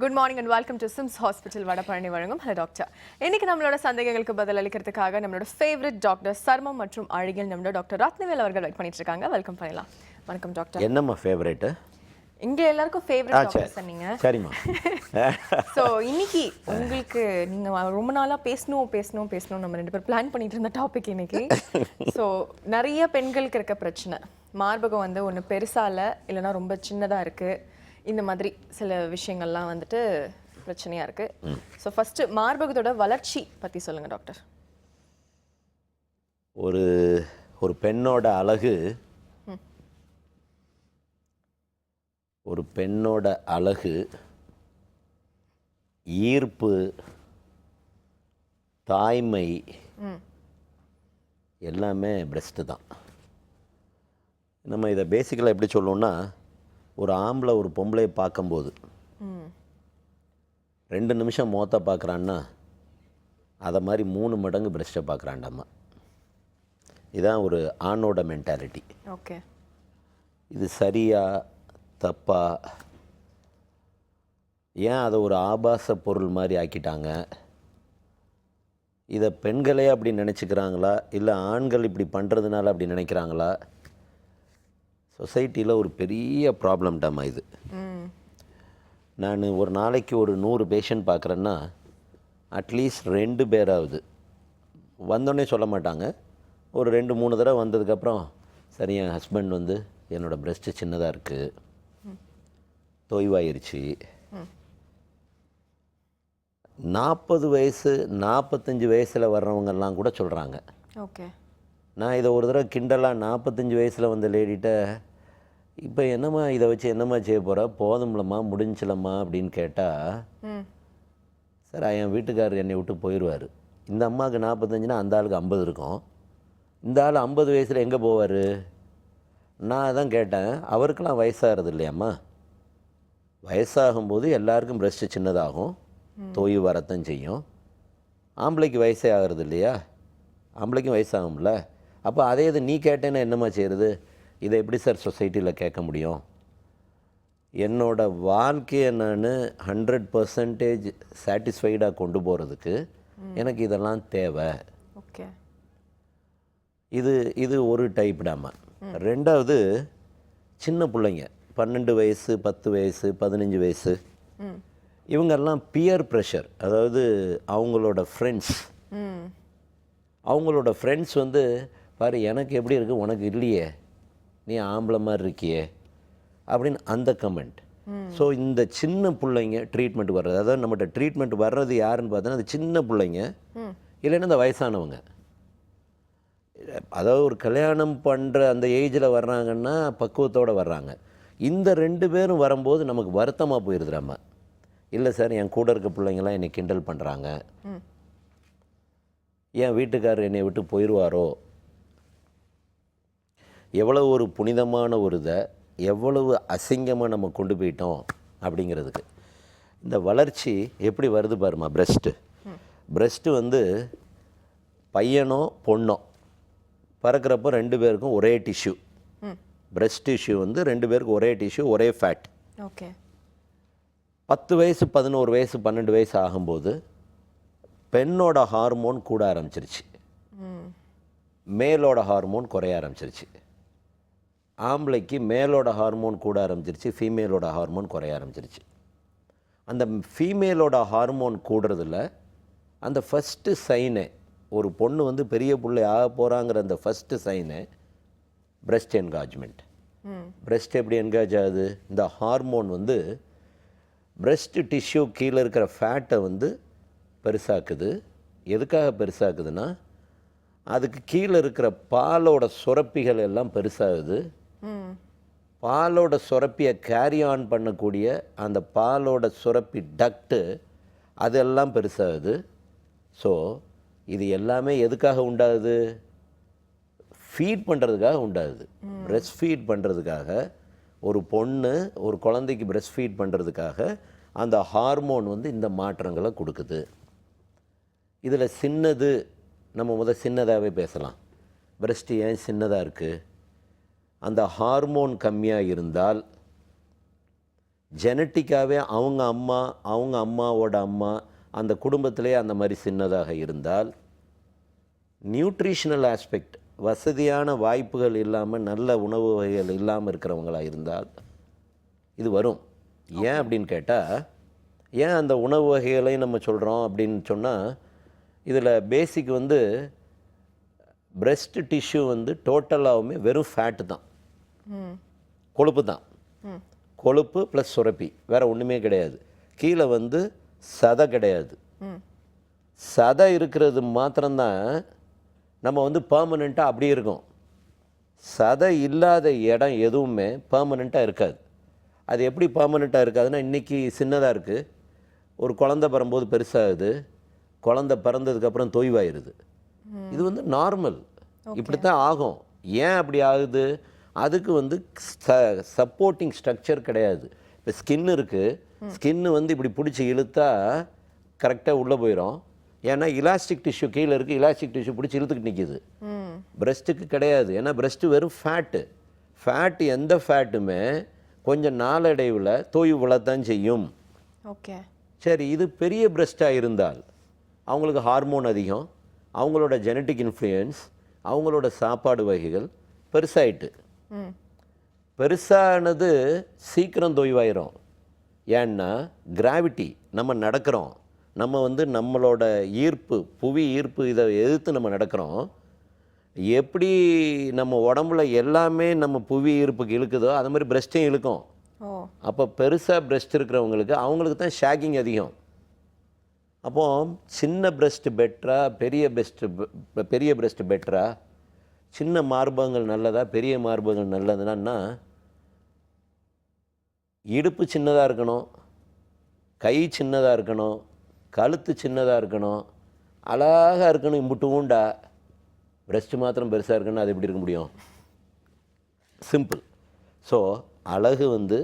Good morning and welcome to Sims hospital Vadapalani வழங்கும் hello doctor. இன்னைக்கு நம்மளோட சந்தேகங்களுக்கு பதில் அளிக்கிறதுக்காக நம்மளோட ஃபேவரட் டாக்டர் சர்மம் மற்றும் அழகியல் நம்மளோட டாக்டர் ரத்னவேல் அவர்கள் வெயிட் பண்ணிட்டு இருக்காங்க. வெல்கம் பண்ணலாம். வணக்கம் டாக்டர். என்னம்மா ஃபேவரட்? இங்க எல்லாருக்கும் ஃபேவரட் டாக்டர் சொன்னீங்க. சரிம்மா. ஸோ இன்னைக்கு உங்களுக்கு நீங்க ரொம்ப நாளா பேசணும் நம்ம ரெண்டு பேரும் பிளான் பண்ணிட்டு இருந்த டாபிக் இன்னைக்கு. ஸோ நிறைய பெண்களுக்கு இருக்க பிரச்சனை, மார்பகம் வந்து ஒன்று பெருசா இல்லை, இல்லைன்னா ரொம்ப சின்னதா இருக்கு, இந்த மாதிரி சில விஷயங்கள்லாம் வந்துட்டு பிரச்சனையா இருக்கு. ஸோ ஃபர்ஸ்ட் மார்பகத்தோட வளர்ச்சி பத்தி சொல்லுங்க டாக்டர். ஒரு பெண்ணோட அழகு, ஒரு பெண்ணோட அழகு, ஈர்ப்பு, தாய்மை எல்லாமே பிரஸ்ட்டு தான். நம்ம இதை பேசிக்கலாக எப்படி சொல்லுவோம்னா, ஒரு ஆம்பளை ஒரு பொம்பளையை பார்க்கும்போது 2 நிமிஷம் முகத்தை பார்க்குறான்னா அதை மாதிரி 3 மடங்கு பிரஸ்ட்டை பார்க்குறாண்டாம்மா. இதுதான் ஒரு ஆணோட மென்டாலிட்டி. ஓகே, இது சரியா தப்பா? ஏன் அதை ஒரு ஆபாச பொருள் மாதிரி ஆக்கிட்டாங்க? இதை பெண்களே அப்படி நினச்சிக்கிறாங்களா, இல்லை ஆண்கள் இப்படி பண்ணுறதுனால அப்படி நினைக்கிறாங்களா? சொசைட்டியில் ஒரு பெரிய ப்ராப்ளம்டாமா இது. நான் ஒரு நாளைக்கு ஒரு 100 பேஷண்ட் பார்க்குறேன்னா அட்லீஸ்ட் 2 பேராவது வந்தோடனே சொல்ல மாட்டாங்க. ஒரு 2-3 தடவை வந்ததுக்கப்புறம், சரி என் ஹஸ்பண்ட் வந்து என்னோடய பிரஸ்ட்டு சின்னதாக இருக்குது, தொய்வாயிருச்சு, 40 வயசு 45 வயசில் வர்றவங்கெல்லாம் கூட சொல்கிறாங்க. ஓகே, நான் இதை ஒரு தடவை கிண்டலாக 45 வயசில் வந்த லேடிட்ட, இப்போ என்னம்மா இதை வச்சு என்னம்மா செய்ய போகிற, போதும்லம்மா முடிஞ்சலம்மா அப்படின்னு கேட்டால், சார் என் வீட்டுக்காரர் என்னை விட்டு போயிடுவார். இந்த அம்மாவுக்கு 45னா அந்த ஆளுக்கு 50 இருக்கும். இந்த ஆள் 50 வயசில் எங்கே போவார்? நான் அதான் கேட்டேன், அவருக்கெல்லாம் வயசாகிறது இல்லையாம்மா? வயசாகும்போது எல்லாருக்கும் பிரஸ்ட்டு சின்னதாகும், தொய்வு வரத்தான் செய்யும். ஆம்பளைக்கு வயசே ஆகிறது இல்லையா? ஆம்பளைக்கும் வயசாகும்ல. அப்போ அதே இது நீ கேட்டேன்னா என்னம்மா செய்கிறது? இதை எப்படி சார் சொசைட்டியில் கேட்க முடியும்? என்னோடய வாழ்க்கையை நான் 100% சாட்டிஸ்ஃபைடாக கொண்டு போகிறதுக்கு எனக்கு இதெல்லாம் தேவை. ஓகே, இது ஒரு டைப்டாமா. ரெண்டாவது, சின்ன பிள்ளைங்க 12 வயசு 10 வயசு 15 வயசு இவங்கெல்லாம் பியர் ப்ரெஷர், அதாவது அவங்களோட ஃப்ரெண்ட்ஸ் வந்து பாரு எனக்கு எப்படி இருக்குது உனக்கு இல்லையே, நீ ஆம்பளை மாதிரி இருக்கியே அப்படின்னு அந்த கமெண்ட். ஸோ இந்த சின்ன பிள்ளைங்க ட்ரீட்மெண்ட் வர்றது, அதாவது நம்மகிட்ட ட்ரீட்மெண்ட் வர்றது யாருன்னு பார்த்தோன்னா அது சின்ன பிள்ளைங்க, இல்லைன்னா இந்த வயசானவங்க. அதாவது ஒரு கல்யாணம் பண்ணுற அந்த ஏஜில் வர்றாங்கன்னா பக்குவத்தோடு வர்றாங்க. இந்த 2 பேரும் வரும்போது நமக்கு வருத்தமாக போயிடுதுறாம. இல்லை சார் என் கூட இருக்க பிள்ளைங்களாம் என்னை கிண்டல் பண்ணுறாங்க, என் வீட்டுக்காரர் என்னை விட்டு போயிடுவாரோ, எவ்வளவு ஒரு புனிதமான ஒரு இதை எவ்வளவு அசிங்கமாக நம்ம கொண்டு போயிட்டோம் அப்படிங்கிறதுக்கு. இந்த வளர்ச்சி எப்படி வருது பாருமா. பிரஸ்ட்டு வந்து பையனோ பொண்ணோ பறக்கிறப்போ 2 பேருக்கும் ஒரே டிஷ்யூ. பிரஸ்ட் டிஷ்யூ வந்து 2 பேருக்கும் ஒரே டிஷ்யூ, ஒரே ஃபேட். ஓகே, 10 வயசு 11 வயசு 12 வயசு ஆகும்போது பெண்ணோட ஹார்மோன் கூட ஆரம்பிச்சிருச்சு, மேலோட ஹார்மோன் குறைய ஆரம்பிச்சிருச்சு. ஆம்பளைக்கு மேலோட ஹார்மோன் கூட ஆரம்பிச்சிருச்சு, ஃபீமேலோட ஹார்மோன் குறைய ஆரம்பிச்சிருச்சு. அந்த ஃபீமேலோட ஹார்மோன் கூடுறதுல அந்த ஃபஸ்ட்டு சைனு, ஒரு பொண்ணு வந்து பெரிய பிள்ளை ஆக போகிறாங்கிற அந்த ஃபஸ்ட்டு சைனு பிரஸ்ட் என்காஜ்மெண்ட். பிரஸ்ட் எப்படி என்காஜ் ஆகுது? இந்த ஹார்மோன் வந்து பிரஸ்ட் டிஷ்யூ கீழே இருக்கிற ஃபேட்டை வந்து பெருசாக்குது. எதுக்காக பெருசாக்குதுன்னா, அதுக்கு கீழே இருக்கிற பாலோட சுரப்பிகள் எல்லாம் பெருசாகுது. பாலோட சுரப்பியை கேரி ஆன் பண்ணக்கூடிய அந்த பாலோட சுரப்பி டக்ட்டு அதெல்லாம் பெருசாகுது. ஸோ இது எல்லாமே எதுக்காக உண்டாகுது? ஃபீட் பண்ணுறதுக்காக உண்டாகுது. பிரஸ்ட் ஃபீட் பண்ணுறதுக்காக, ஒரு பொண்ணு ஒரு குழந்தைக்கு பிரஸ்ட் ஃபீட் பண்ணுறதுக்காக அந்த ஹார்மோன் வந்து இந்த மாற்றங்களை கொடுக்குது. இதில் சின்னது, நம்ம சின்னதாகவே பேசலாம். பிரஸ்ட்டு ஏன் சின்னதாக இருக்குது? அந்த ஹார்மோன் கம்மியாக இருந்தால் ஜெனட்டிக்காகவே அவங்க அம்மா அவங்க அம்மாவோட அம்மா அந்த குடும்பத்திலே அந்த மாதிரி சின்னதாக இருந்தால், நியூட்ரிஷனல் ஆஸ்பெக்ட் வசதியான வாய்ப்புகள் இல்லாமல் நல்ல உணவு வகைகள் இல்லாமல் இருக்கிறவங்களாக இருந்தால் இது வரும். ஏன் அப்படின்னு கேட்டால், ஏன் அந்த உணவு வகைகளையும் நம்ம சொல்கிறோம் அப்படின்னு சொன்னால், இதில் பேசிக் வந்து பிரெஸ்ட் டிஷ்யூ வந்து டோட்டலாகவுமே வெறும் ஃபேட்டு தான், கொழுப்பு தான். கொழுப்பு ப்ளஸ் சுரப்பி, வேறு ஒன்றுமே கிடையாது. கீழே வந்து சதை கிடையாது. சதை இருக்கிறது மாத்திரம்தான் நம்ம வந்து பெர்மனெண்ட்டாக அப்படியே இருக்கும். சதை இல்லாத இடம் எதுவுமே பெர்மனெண்ட்டாக இருக்காது. அது எப்படி பெர்மனெண்ட்டாக இருக்காதுன்னா, இன்றைக்கி சின்னதாக இருக்குது, ஒரு குழந்தை பிறம்போது பெருசாகுது, குழந்தை பிறந்ததுக்கப்புறம் தொய்வாயிருது. இது வந்து நார்மல், இப்படி தான் ஆகும். ஏன் அப்படி ஆகுது? அதுக்கு வந்து சப்போர்ட்டிங் ஸ்ட்ரக்சர் கிடையாது. இப்போ ஸ்கின் இருக்குது, ஸ்கின்னு வந்து இப்படி பிடிச்சி இழுத்தா கரெக்டாக உள்ளே போயிடும். ஏன்னா இலாஸ்டிக் டிஷ்யூ கீழே இருக்குது, இலாஸ்டிக் டிஷ்யூ பிடிச்சி இழுத்துக்கிட்டு நிற்கிது. பிரெஸ்ட்டுக்கு கிடையாது. ஏன்னா பிரெஸ்ட்டு வெறும் ஃபேட்டு. ஃபேட்டு எந்த ஃபேட்டுமே கொஞ்சம் நாளடைவில் தொய்வு விழத்தான் செய்யும். ஓகே, சரி, இது பெரிய பிரெஸ்ட்டாக இருந்தால் அவங்களுக்கு ஹார்மோன் அதிகம், அவங்களோட ஜெனட்டிக் இன்ஃப்ளூயன்ஸ், அவங்களோட சாப்பாடு வகைகள் பெருசாயிட்டு, பெருசானது சீக்கிரம் தொய்வாயிரும். ஏன்னா கிராவிட்டி, நம்ம நடக்கிறோம், நம்ம வந்து நம்மளோட ஈர்ப்பு, புவி ஈர்ப்பு, இதை எதிர்த்து நம்ம நடக்கிறோம். எப்படி நம்ம உடம்புல எல்லாமே நம்ம புவி ஈர்ப்புக்கு இழுக்குதோ அது மாதிரி பிரெஸ்ட்டையும் இழுக்கும். அப்போ பெருசாக பிரெஸ்ட் இருக்கிறவங்களுக்கு அவங்களுக்கு தான் ஷேக்கிங் அதிகம். அப்போது சின்ன பிரெஸ்ட் பெட்டரா பெரிய பிரெஸ்ட் பெட்டரா, சின்ன மார்பகங்கள் நல்லதா பெரிய மார்பகங்கள் நல்லதுன்னா, இடுப்பு சின்னதாக இருக்கணும், கை சின்னதாக இருக்கணும், கழுத்து சின்னதாக இருக்கணும், அழகாக இருக்கணும், இம்புட்டு ஊண்டா. பிரெஸ்ட்டு மாத்திரம் பெருசாக இருக்குன்னு அது எப்படி இருக்க முடியும்? சிம்பிள். ஸோ அழகு வந்து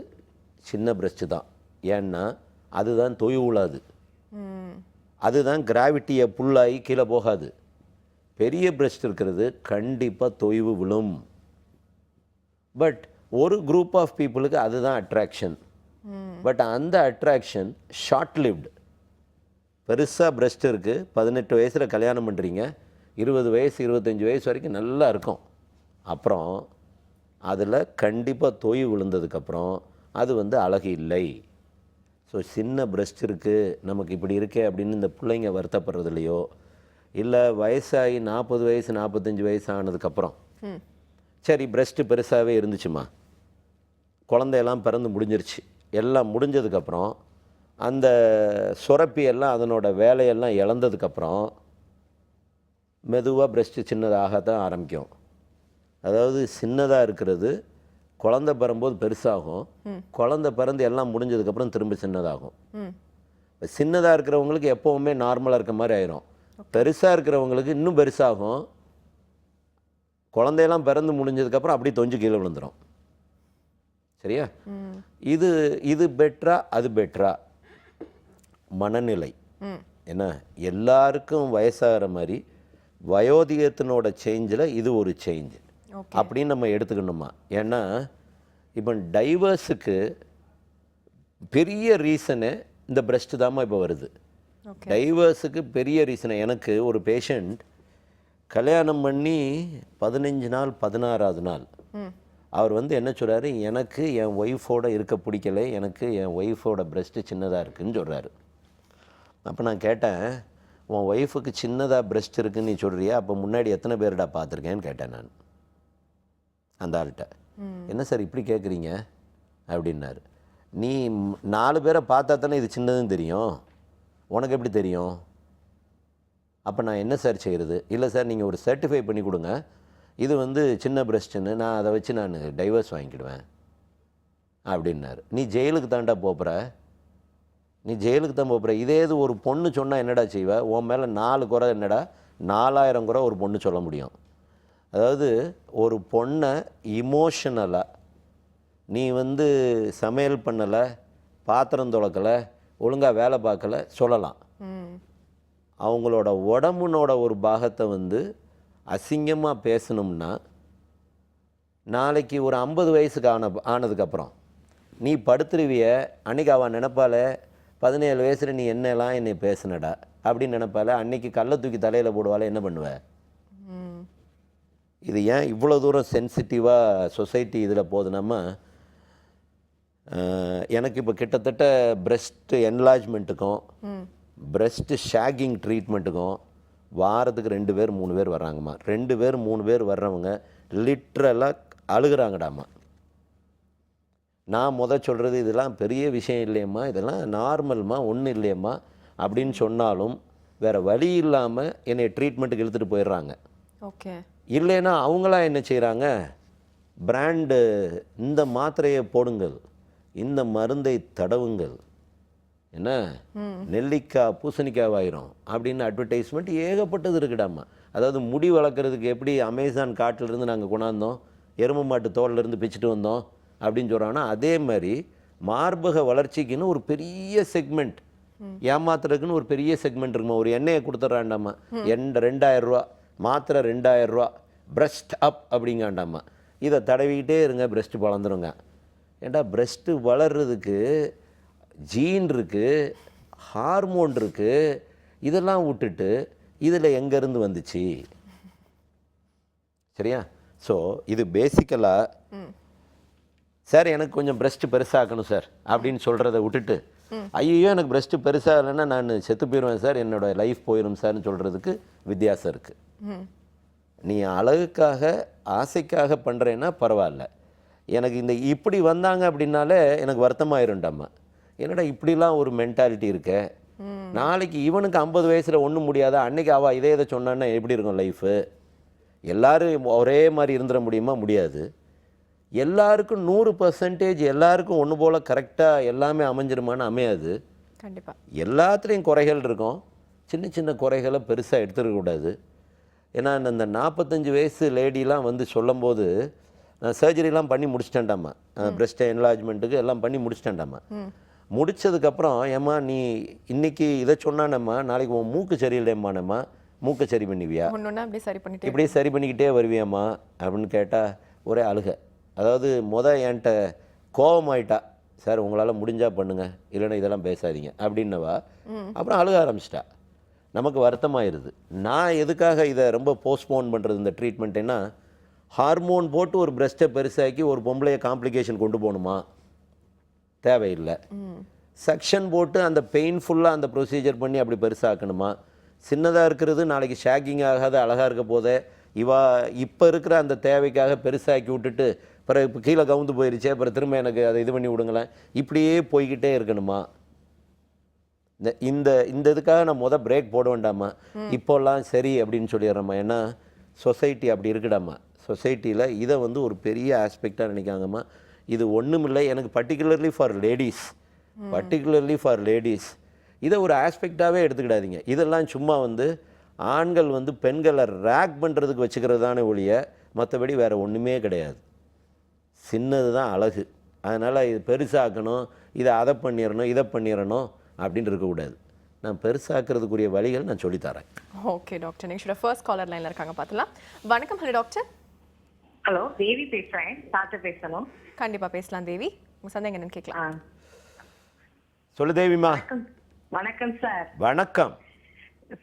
சின்ன பிரெஸ்ட்டு தான். ஏன்னா அதுதான் தொய்வு உள்ளாது, அதுதான் கிராவிட்டியை புல்லாகி கீழே போகாது. பெரிய பிரெஸ்ட் இருக்கிறது கண்டிப்பாக தொய்வு விழும். பட் ஒரு குரூப் ஆஃப் பீப்புளுக்கு அதுதான் அட்ராக்ஷன். பட் அந்த அட்ராக்ஷன் ஷார்ட் லிவ்டு. பெருசாக பிரெஸ்ட் இருக்குது, 18 வயசில் கல்யாணம் பண்ணுறீங்க, 20 வயசு 25 வயசு வரைக்கும் நல்லா இருக்கும். அப்புறம் அதில் கண்டிப்பாக தொய்வு விழுந்ததுக்கப்புறம் அது வந்து அழகு இல்லை. ஸோ சின்ன பிரெஸ்ட் இருக்குது, நமக்கு இப்படி இருக்கே அப்படின்னு இந்த பிள்ளைங்க வருத்தப்படுறது இல்லையோ, இல்லை வயசாகி 40 வயசு 45 வயசு ஆனதுக்கப்புறம், சரி பிரெஸ்ட்டு பெருசாகவே இருந்துச்சுமா, குழந்தையெல்லாம் பிறந்து முடிஞ்சிருச்சு, எல்லாம் முடிஞ்சதுக்கப்புறம் அந்த சுரப்பி எல்லாம் அதனோட வேலையெல்லாம் இழந்ததுக்கப்புறம் மெதுவாக பிரெஸ்ட்டு சின்னதாகத்தான் ஆரம்பிக்கும். அதாவது சின்னதாக இருக்கிறது குழந்தை பிறம்போது பெருசாகும், குழந்தை பிறந்து எல்லாம் முடிஞ்சதுக்கப்புறம் திரும்ப சின்னதாகும். சின்னதாக இருக்கிறவங்களுக்கு எப்போவுமே நார்மலாக இருக்க மாதிரி ஆயிரும். பெருசாக இருக்கிறவங்களுக்கு இன்னும் பெருசாகும், குழந்தையெல்லாம் பிறந்து முடிஞ்சதுக்கப்புறம் அப்படி தொஞ்சு கீழே விழுந்துடும். சரியா? இது பெட்ரா அது பெட்ரா? மனநிலை. ஏன்னா எல்லாருக்கும் வயசாகிற மாதிரி வயோதிகத்தினோட சேஞ்சில் இது ஒரு சேஞ்ச் அப்படின்னு நம்ம எடுத்துக்கணுமா? ஏன்னா இப்போ டைவர்ஸுக்கு பெரிய ரீசனு இந்த பிரெஸ்ட்டு தாம்மா இப்போ வருது. டைவர்ஸுக்கு பெரிய ரீசனை, எனக்கு ஒரு பேஷண்ட் கல்யாணம் பண்ணி 15 நாள் 16வது நாள் அவர் வந்து என்ன சொல்கிறாரு, எனக்கு என் ஒய்ஃபோட இருக்க பிடிக்கலை, எனக்கு என் ஒய்ஃபோட பிரெஸ்ட்டு சின்னதாக இருக்குதுன்னு சொல்கிறாரு. அப்போ நான் கேட்டேன், உன் ஒய்ஃபுக்கு சின்னதாக பிரெஸ்ட் இருக்குன்னு நீ சொல்கிறியா, அப்போ முன்னாடி எத்தனை பேர்டா பார்த்துருக்கேன்னு கேட்டேன் நான் அந்த ஆள்கிட்ட. என்ன சார் இப்படி கேட்குறீங்க அப்படின்னாரு. நீ 4 பேரை பார்த்தா தானே இது சின்னதுன்னு தெரியும், உனக்கு எப்படி தெரியும்? அப்போ நான் என்ன சார் செய்கிறது? இல்லை சார் நீங்கள் ஒரு சர்டிஃபை பண்ணி கொடுங்க, இது வந்து சின்ன பிரெஸ்ட்டுன்னு, நான் அதை வச்சு நான் டைவர்ஸ் வாங்கிக்கிடுவேன் அப்படின்னாரு. நீ ஜெயிலுக்கு தாண்டா போகிற, நீ ஜெயிலுக்கு தான் போகிற. இதே இது ஒரு பொண்ணு சொன்னால் என்னடா செய்வ? உன் மேலே 4 குறை என்னடா, 4000 குறை ஒரு பொண்ணு சொல்ல முடியும். அதாவது ஒரு பொண்ணை இமோஷனலாக நீ வந்து சமையல் பண்ணலை, பாத்திரம் துளக்கலை, ஒழுங்காக வேலை பார்க்கல சொல்லலாம். அவங்களோட உடம்புனோட ஒரு பாகத்தை வந்து அசிங்கமாக பேசணும்னா, நாளைக்கு ஒரு 50 வயசுக்கு ஆனதுக்கப்புறம் நீ படுத்துருவிய, அன்னைக்கு அவன் நினைப்பால 17 வயசில் நீ என்னெல்லாம் என்னை பேசுனடா அப்படின்னு நினைப்பால, அன்னைக்கு கல்லை தூக்கி தலையில் போடுவாள், என்ன பண்ணுவ? இது ஏன் இவ்வளோ தூரம் சென்சிட்டிவாக சொசைட்டி இதில் போகுதுனாமா, எனக்கு இப்போ கிட்டத்தட்ட பிரெஸ்ட் என்லார்ஜ்மெண்ட்டுக்கும் பிரெஸ்ட் ஷேகிங் ட்ரீட்மெண்ட்டுக்கும் வாரத்துக்கு 2 பேர் 3 பேர் வர்றாங்கம்மா. 2 பேர் 3 பேர் வர்றவங்க லிட்ரலாக அழுகிறாங்கடாம்மா. நான் சொல்கிறது இதெல்லாம் பெரிய விஷயம் இல்லையம்மா, இதெல்லாம் நார்மல்மா, ஒன்றும் இல்லையம்மா அப்படின்னு சொன்னாலும் வேறு வழி இல்லாமல் என்னை ட்ரீட்மெண்ட்டுக்கு இழுத்துட்டு போயிடுறாங்க. ஓகே. இல்லைன்னா அவங்களாம் என்ன செய்கிறாங்க, பிராண்டு இந்த மாத்திரையை போடுங்கள், இந்த மருந்தை தடவுங்கள், என்ன நெல்லிக்காய் பூசணிக்காவாயிரும் அப்படின்னு அட்வர்டைஸ்மெண்ட் ஏகப்பட்டது இருக்குடாம்மா. அதாவது முடி வளர்க்குறதுக்கு எப்படி அமேசான் காட்டிலிருந்து நாங்கள் கொண்டாந்தோம், எருமை மாட்டு தோல்லேருந்து பிச்சுட்டு வந்தோம் அப்படின்னு சொல்கிறாங்கன்னா, அதே மாதிரி மார்பக வளர்ச்சிக்குன்னு ஒரு பெரிய செக்மெண்ட், ஏமாத்துறதுக்குன்னு ஒரு பெரிய செக்மெண்ட் இருக்குமா. ஒரு எண்ணெயை கொடுத்துட்றாண்டாம்மா, 2000 ரூபா மாத்திரை, 2000 ரூபா, பிரஸ்ட் அப் அப்படிங்காண்டாம்மா. இதை தடவிக்கிட்டே இருங்க, பிரஸ்ட் வளர்ந்துருங்க. ஏண்டா பிரஸ்ட்டு வளர்கிறதுக்கு ஜீன் இருக்குது, ஹார்மோன் இருக்குது, இதெல்லாம் விட்டுட்டு இதில் எங்கேருந்து வந்துச்சு? சரியா? ஸோ இது பேசிக்கலாக சார் எனக்கு கொஞ்சம் பிரஸ்ட் பெருசாகணும் சார் அப்படின்னு சொல்கிறத விட்டுட்டு, ஐயோ எனக்கு பிரஸ்ட் பெருசாகலைன்னா நான் செத்து போயிடுவேன் சார், என்னோடய லைஃப் போயிடும் சார்னு சொல்கிறதுக்கு வித்தியாசம் இருக்குது. நீ அழகுக்காக ஆசைக்காக பண்ணுறேன்னா பரவாயில்ல, எனக்கு இந்த இப்படி வந்தாங்க அப்படின்னாலே எனக்கு வருத்தமாயிருண்டாம்மா. என்னடா இப்படிலாம் ஒரு மென்டாலிட்டி இருக்க, நாளைக்கு இவனுக்கு 50 வயசில் ஒன்றும் முடியாத, அன்னைக்கு அவள் இதை சொன்னான்னா எப்படி இருக்கும் லைஃபு? எல்லோரும் ஒரே மாதிரி இருந்துட முடியுமா? முடியாது. எல்லாருக்கும் 100% எல்லாருக்கும் ஒன்று போல் கரெக்டாக எல்லாமே அமைஞ்சிருமான்னு அமையாது. கண்டிப்பாக எல்லாத்துலேயும் குறைகள் இருக்கும். சின்ன சின்ன குறைகளை பெருசாக எடுத்துருக்கக்கூடாது. ஏன்னா இந்த 45 வயசு லேடிலாம் வந்து சொல்லும்போது, நான் சர்ஜரிலாம் பண்ணி முடிச்சிட்டேன்டாம்மா, பிரஸ்ட் என்லார்ஜ்மெண்ட்டுக்கு எல்லாம் பண்ணி முடிச்சிட்டேன்டாம்மா. முடித்ததுக்கப்புறம் ஏம்மா நீ இன்றைக்கி இதை சொன்னானம்மா, நாளைக்கு உன் மூக்கு சரியில்லைம்மானம்மா, மூக்கை சரி பண்ணுவியா, இப்படியே சரி பண்ணிக்கிட்டே வருவியாம்மா அப்படின்னு கேட்டால் ஒரே அழுக. அதாவது என்கிட்ட கோபமாயிட்டா, சார் உங்களால் முடிஞ்சால் பண்ணுங்க, இல்லைன்னா இதெல்லாம் பேசாதீங்க அப்படின்னவா அப்புறம் அழுக ஆரம்பிச்சிட்டா. நமக்கு வருத்தமாயிருது. நான் எதுக்காக இதை ரொம்ப போஸ்ட்போன் பண்ணுறது இந்த ட்ரீட்மெண்ட்டுன்னா, ஹார்மோன் போட்டு ஒரு பிரஸ்ட்டை பெருசாக்கி ஒரு பொம்பளையை காம்ப்ளிகேஷன் கொண்டு போகணுமா? தேவையில்லை. செக்ஷன் போட்டு அந்த பெயின்ஃபுல்லாக அந்த ப்ரொசீஜர் பண்ணி அப்படி பெருசாக்கணுமா? சின்னதாக இருக்கிறது நாளைக்கு ஷேக்கிங் ஆகாத அழகாக இருக்க போதே இப்போ இருக்கிற அந்த தேவைக்காக பெருசாக்கி விட்டுட்டு பிறகு இப்போ கீழே கவுந்து போயிருச்சே, அப்புறம் திரும்ப எனக்கு அதை இது பண்ணி விடுங்களேன், இப்படியே போய்கிட்டே இருக்கணுமா? இந்த இந்த இதுக்காக நான் பிரேக் போட வேண்டாமா, இப்போல்லாம் சரி அப்படின்னு சொல்லிடுறோம்மா. ஏன்னா சொசைட்டி அப்படி இருக்குடாம்மா. சொசைட்டியில் இதை வந்து ஒரு பெரிய ஆஸ்பெக்டாக நினைக்காங்கம்மா. இது ஒன்றும் இல்லை, எனக்கு பர்டிகுலர்லி ஃபார் லேடீஸ் இதை ஒரு ஆஸ்பெக்டாகவே எடுத்துக்கிடாதீங்க. இதெல்லாம் சும்மா வந்து ஆண்கள் வந்து பெண்களை ரேக் பண்ணுறதுக்கு வச்சுக்கிறது தானே ஒழிய மற்றபடி வேறு ஒன்றுமே கிடையாது. சின்னது தான் அழகு. அதனால் இது பெருசாக்கணும், இதை பண்ணிடணும், இதை பண்ணிடணும் அப்படின்னு இருக்கக்கூடாது. நான் பெருசாக்குறதுக்குரிய வழிகள் நான் சொல்லித்தரேன். Okay doctor, next first collar லைனில் இருக்காங்க, பார்த்துலாம். வணக்கம். Hello doctor. ஹலோ, தேவி பேசுகிறேன். டாக்டர் பேசணும். கண்டிப்பாக பேசலாம் தேவி, உங்கள் சந்தேகம் என்னன்னு கேட்கலாம். சொல்லு தேவிமா. வணக்கம் சார். வணக்கம்